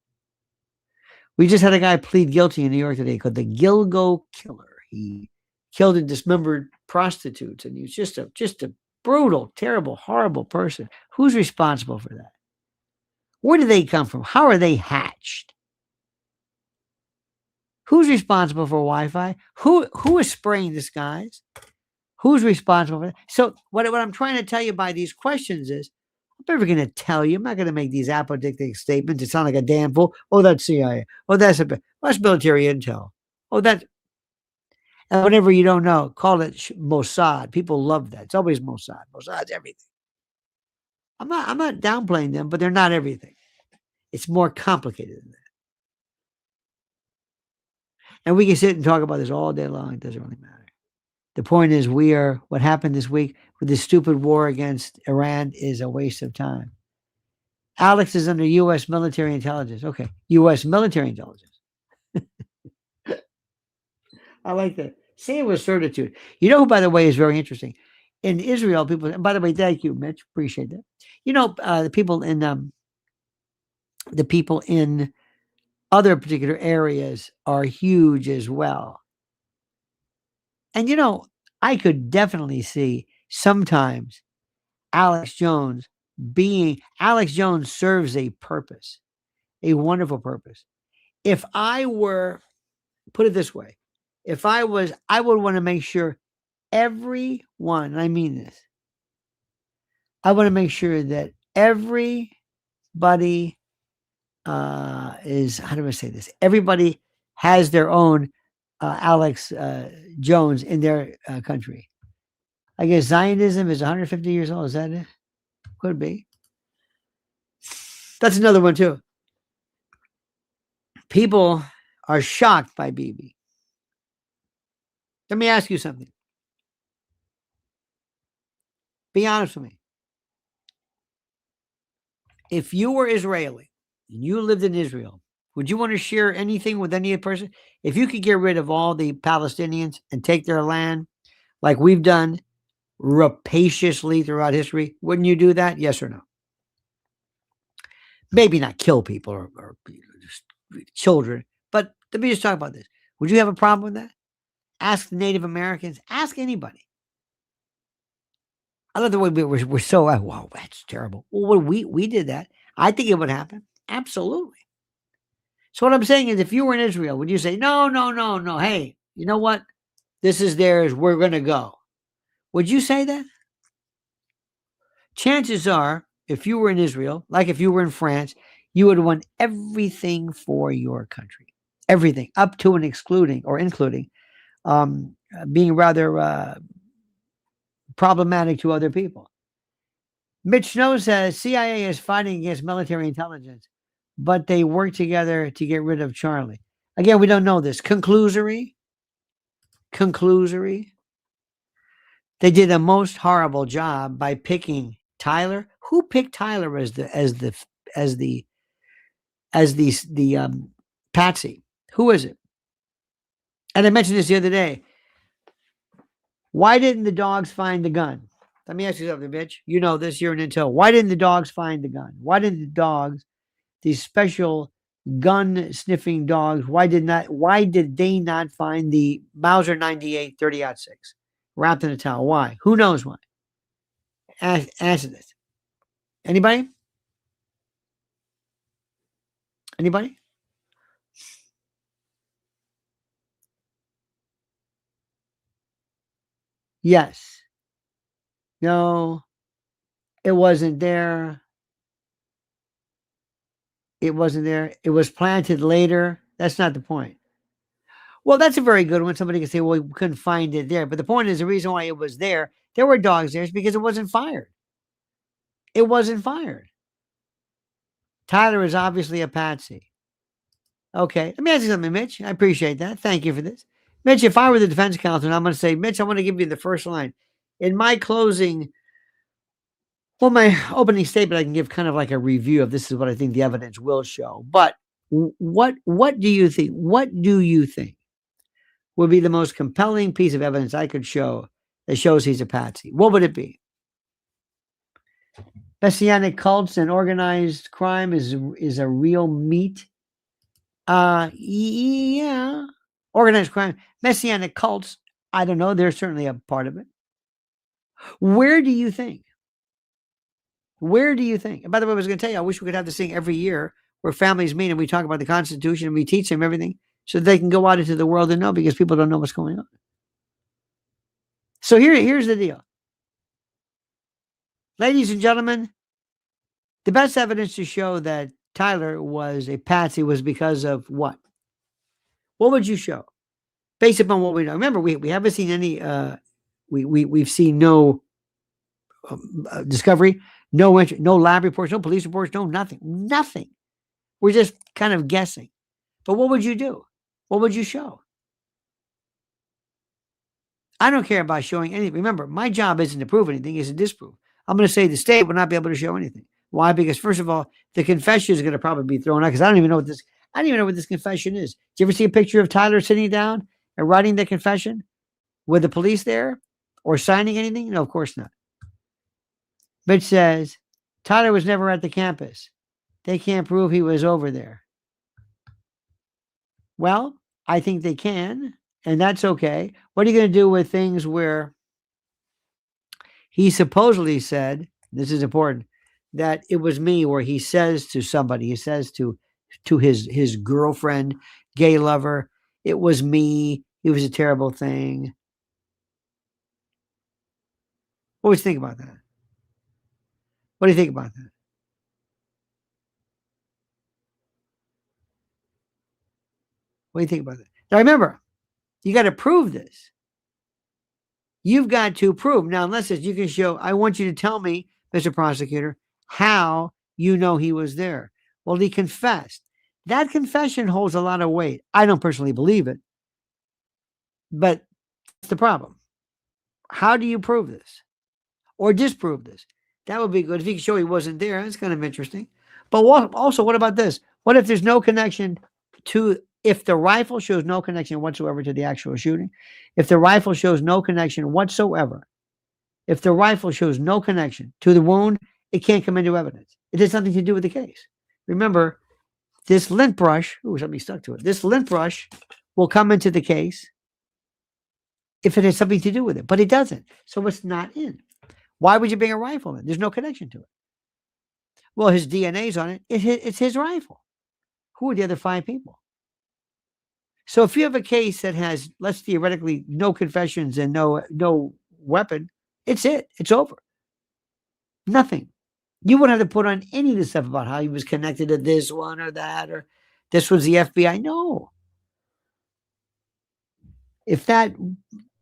[SPEAKER 1] We just had a guy plead guilty in New York today called the Gilgo Killer. He killed and dismembered prostitutes, and he was just a brutal, terrible, horrible person. Who's responsible for that? Where do they come from? How are they hatched? Who's responsible for Wi-Fi? Who is spraying the skies? Who's responsible for that? So what I'm trying to tell you by these questions is, I'm never going to tell you. I'm not going to make these apodictic statements. It sounds like a damn fool. Oh, that's CIA. Oh, that's military intel. Oh, that. And whenever you don't know, call it Mossad. People love that. It's always Mossad. Mossad's everything. I'm not downplaying them, but they're not everything. It's more complicated than that. And we can sit and talk about this all day long. It doesn't really matter. The point is, what happened this week with this stupid war against Iran is a waste of time. Alex is under U.S. military intelligence. Okay, U.S. military intelligence. I like that. Say it with certitude. You know who, by the way, is very interesting? In Israel, people, and by the way, thank you, Mitch. Appreciate that. You know, the people in other particular areas are huge as well. And, you know, I could definitely see sometimes Alex Jones serves a purpose, a wonderful purpose. If I were, put it this way, I would want to make sure everyone, and I mean this, I want to make sure that everybody is, how do I say this? Everybody has their own Alex Jones in their country. I guess Zionism is 150 years old. Is that it? Could be. That's another one too. People are shocked by Bibi. Let me ask you something. Be honest with me. If you were Israeli and you lived in Israel, would you want to share anything with any person? If you could get rid of all the Palestinians and take their land, like we've done rapaciously throughout history, wouldn't you do that? Yes or no? Maybe not kill people or just children, but let me just talk about this. Would you have a problem with that? Ask the Native Americans, ask anybody. I love the way we're so, wow, that's terrible. Well, we did that. I think it would happen. Absolutely. So what I'm saying is, if you were in Israel, would you say, no, no, no, no, hey, you know what? This is theirs. We're going to go. Would you say that? Chances are, if you were in Israel, like if you were in France, you would want everything for your country. Everything, up to and excluding or including being rather problematic to other people. Mitch Snow says CIA is fighting against military intelligence, but they work together to get rid of Charlie. Again, we don't know this. Conclusory. They did a most horrible job by picking Tyler. Who picked Tyler as the patsy? Who is it? And I mentioned this the other day. Why didn't the dogs find the gun? Let me ask you something, Mitch. You know this. You're an intel. Why didn't the dogs find the gun? Why didn't the dogs, these special gun sniffing dogs, why did they not find the Mauser 98 30-06 wrapped in a towel? Why? Who knows why? Answer this. Anybody? Anybody? Yes. No. It wasn't there. It wasn't there. It was planted later. That's not the point. Well, that's a very good one. Somebody can say, well, we couldn't find it there. But the point is, the reason why it was there were dogs there, is because it wasn't fired. It wasn't fired. Tyler is obviously a patsy. Okay. Let me ask you something, Mitch. I appreciate that. Thank you for this. Mitch, if I were the defense counsel, I'm going to say, Mitch, I want to give you the first line. In my closing, well, my opening statement, I can give kind of like a review of this is what I think the evidence will show. But what do you think? What do you think would be the most compelling piece of evidence I could show that shows he's a patsy? What would it be? Messianic cults and organized crime is a real meat. Yeah. Organized crime. Messianic cults, I don't know. They're certainly a part of it. Where do you think? Where do you think? And by the way, I was going to tell you, I wish we could have this thing every year where families meet and we talk about the Constitution and we teach them everything so they can go out into the world and know, because people don't know what's going on. So here's the deal. Ladies and gentlemen, the best evidence to show that Tyler was a patsy was because of what? What would you show? Based upon what we know. Remember, we haven't seen any, we've seen no discovery, no lab reports, no police reports, no nothing. We're just kind of guessing. But what would you do? What would you show? I don't care about showing anything. Remember, my job isn't to prove anything, it's to disprove. I'm going to say the state will not be able to show anything. Why? Because first of all, the confession is going to probably be thrown out, because I don't even know what this confession is. Did you ever see a picture of Tyler sitting down and writing the confession with the police there or signing anything? No, of course not. Mitch says, Tyler was never at the campus. They can't prove he was over there. Well, I think they can, and that's okay. What are you going to do with things where he supposedly said, this is important, that it was me, where he says to somebody, he says to his girlfriend, gay lover, it was me, it was a terrible thing. What do you think about that? What do you think about that? What do you think about that? Now remember, you got to prove this. You've got to prove. Now, unless you can show, I want you to tell me, Mr. Prosecutor, how you know he was there. Well, he confessed. That confession holds a lot of weight. I don't personally believe it, but that's the problem. How do you prove this or disprove this? That would be good. If you can show he wasn't there, that's kind of interesting. But also, what about this? What if there's no connection to if the rifle shows no connection whatsoever to the actual shooting, if the rifle shows no connection whatsoever, if the rifle shows no connection to the wound, it can't come into evidence. It has nothing to do with the case. Remember, this lint brush, ooh, something stuck to it. This lint brush will come into the case if it has something to do with it, but it doesn't. So it's not in. Why would you bring a rifle in? There's no connection to it. Well, his DNA's on it. It's his rifle. Who are the other 5 people? So if you have a case that has, let's theoretically, no confessions and no weapon, it's it. It's over. Nothing. You wouldn't have to put on any of the stuff about how he was connected to this one or that, or this was the FBI. No. If that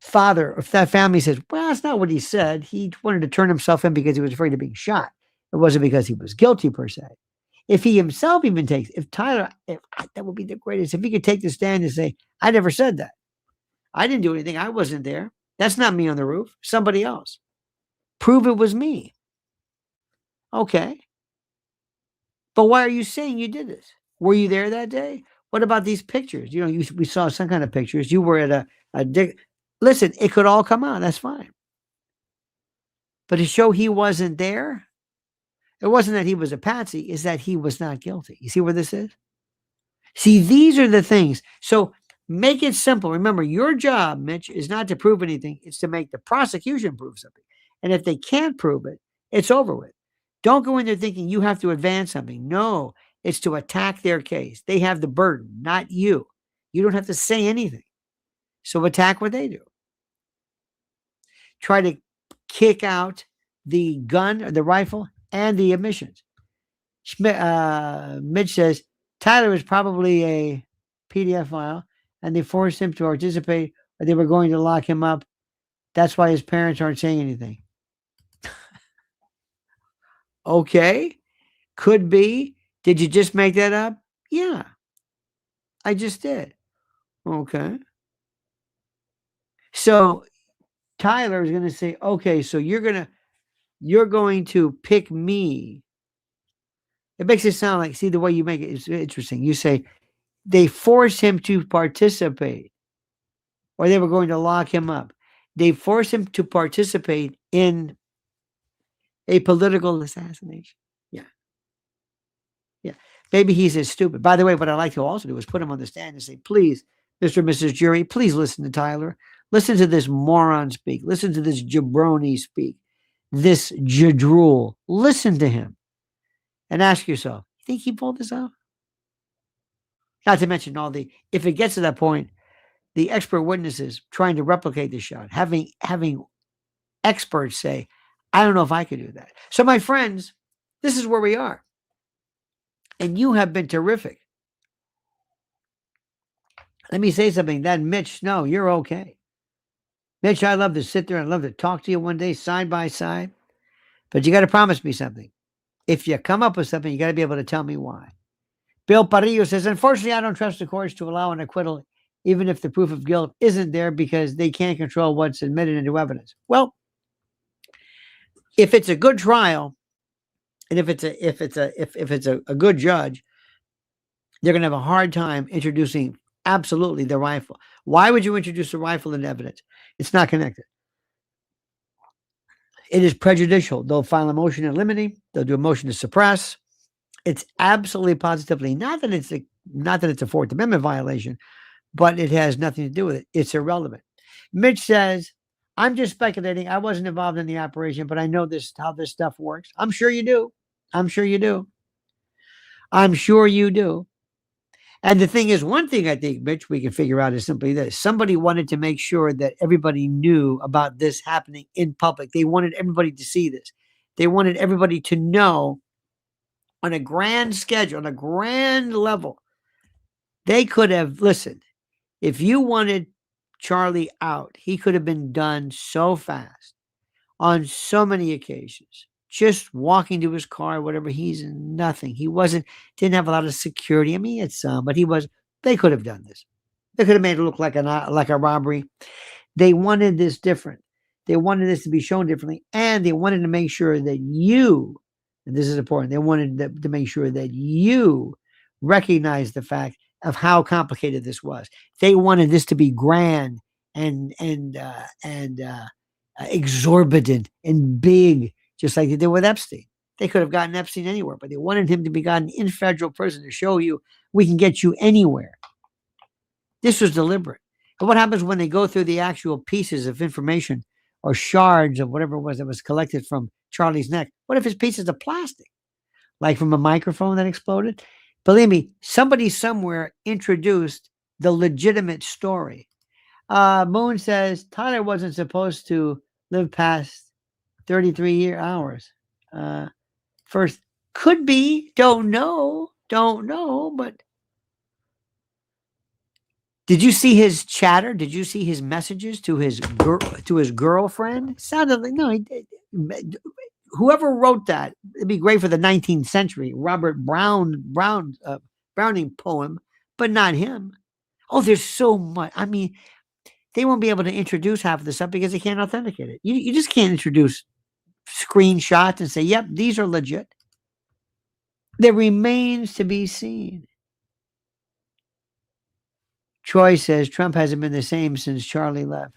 [SPEAKER 1] father, if that family says, well, that's not what he said. He wanted to turn himself in because he was afraid of being shot. It wasn't because he was guilty per se. If he himself even takes, if Tyler, that would be the greatest. If he could take the stand and say, I never said that. I didn't do anything. I wasn't there. That's not me on the roof. Somebody else. Prove it was me. Okay. But why are you saying you did this? Were you there that day? What about these pictures? You know, we saw some kind of pictures. You were at listen, it could all come out. That's fine. But to show he wasn't there, it wasn't that he was a patsy, it's that he was not guilty. You see where this is? See, these are the things. So make it simple. Remember, your job, Mitch, is not to prove anything. It's to make the prosecution prove something. And if they can't prove it, it's over with. Don't go in there thinking you have to advance something. No, it's to attack their case. They have the burden, not you. You don't have to say anything. So attack what they do. Try to kick out the gun or the rifle and the admissions. Mitch says, Tyler is probably a PDF file, and they forced him to participate, or they were going to lock him up. That's why his parents aren't saying anything. Okay. Could be. Did you just make that up? Yeah. I just did. Okay. So Tyler is going to say, okay, so you're going to pick me. It makes it sound like, see, the way you make it is interesting. You say they forced him to participate, or they were going to lock him up. They forced him to participate in a political assassination. Yeah. Yeah. Maybe he's as stupid. By the way, what I like to also do is put him on the stand and say, please, Mr. and Mrs. Jury, please listen to Tyler. Listen to this moron speak. Listen to this jabroni speak. This jadrool. Listen to him. And ask yourself, you think he pulled this off? Not to mention if it gets to that point, the expert witnesses trying to replicate the shot, having experts say, I don't know if I could do that. So my friends, this is where we are. And you have been terrific. Let me say something. That Mitch, no, you're okay. Mitch, I'd love to sit there and I'd love to talk to you one day side by side. But you got to promise me something. If you come up with something, you got to be able to tell me why. Bill Parillo says, unfortunately, I don't trust the courts to allow an acquittal, even if the proof of guilt isn't there, because they can't control what's admitted into evidence. Well, if it's a good trial, and if it's a good judge, they're going to have a hard time introducing absolutely the rifle. Why would you introduce the rifle into evidence? It's not connected. It is prejudicial. They'll file a motion in limine. They'll do a motion to suppress. It's absolutely positively not that it's a Fourth Amendment violation, but it has nothing to do with it. It's irrelevant. Mitch says, I'm just speculating. I wasn't involved in the operation, but I know how this stuff works. I'm sure you do. I'm sure you do. I'm sure you do. And the thing is, one thing I think, Mitch, we can figure out is simply this. Somebody wanted to make sure that everybody knew about this happening in public. They wanted everybody to see this. They wanted everybody to know on a grand schedule, on a grand level. They could have, listened, if you wanted Charlie out, he could have been done so fast on so many occasions. Just walking to his car, whatever, he's nothing. He didn't have a lot of security. I mean, he had some, but they could have done this. They could have made it look like a robbery. They wanted this different. They wanted this to be shown differently. And they wanted to make sure that and this is important, they wanted to make sure that you recognize the fact of how complicated this was. They wanted this to be grand and exorbitant and big, just like they did with Epstein. They could have gotten Epstein anywhere, but they wanted him to be gotten in federal prison to show you we can get you anywhere. This was deliberate. And what happens when they go through the actual pieces of information or shards of whatever it was that was collected from Charlie's neck? What if it's pieces of plastic, like from a microphone that exploded? Believe me, somebody somewhere introduced the legitimate story. Moon says Tyler wasn't supposed to live past 33 hours. First, could be, don't know, but did you see his chatter? Did you see his messages to his girlfriend? Sounded like no. Whoever wrote that, it'd be great for the 19th century. Robert Browning poem, but not him. Oh, there's so much. I mean, they won't be able to introduce half of this stuff because they can't authenticate it. You just can't introduce screenshots and say, "Yep, these are legit." There remains to be seen. Troy says Trump hasn't been the same since Charlie left.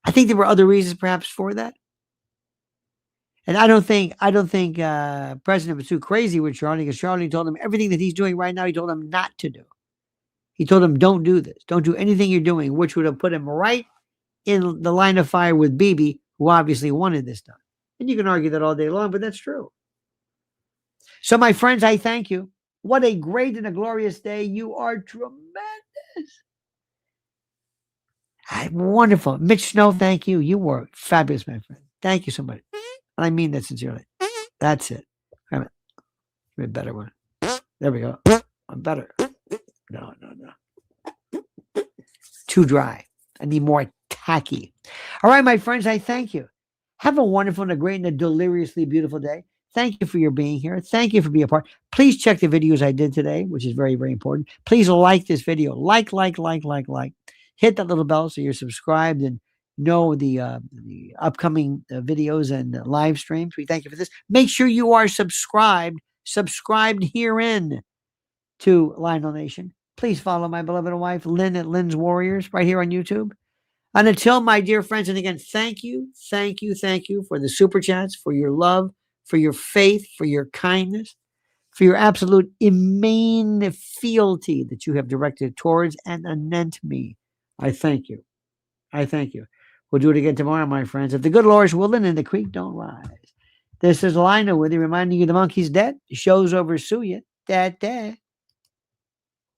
[SPEAKER 1] I think there were other reasons perhaps for that. And I don't think President was too crazy with Charlie, because Charlie told him everything that he's doing right now, he told him not to do. He told him, don't do this. Don't do anything you're doing, which would have put him right in the line of fire with Bibi, who obviously wanted this done. And you can argue that all day long, but that's true. So, my friends, I thank you. What a great and a glorious day. You are tremendous. Wonderful. Mitch Snow, thank you. You were fabulous, my friend. Thank you so much. And I mean that sincerely. That's it. Give me a better one. There we go. I'm better. No. Too dry. I need more tacky. All right, my friends, I thank you. Have a wonderful and a great and a deliriously beautiful day. Thank you for your being here. Thank you for being a part. Please check the videos I did today, which is very, very important. Please like this video. Like. Hit that little bell so you're subscribed and know the upcoming videos and live streams. We thank you for this. Make sure you are subscribed herein to Lionel Nation. Please follow my beloved wife, Lynn, at Lynn's Warriors, right here on YouTube. And until, my dear friends, and again, thank you for the super chats, for your love, for your faith, for your kindness, for your absolute immane fealty that you have directed towards and anent me. I thank you. We'll do it again tomorrow, my friends. If the good Lord's willing and the creek don't rise. This is Lionel with you, reminding you the monkey's dead. The show's over, sue you. Dad.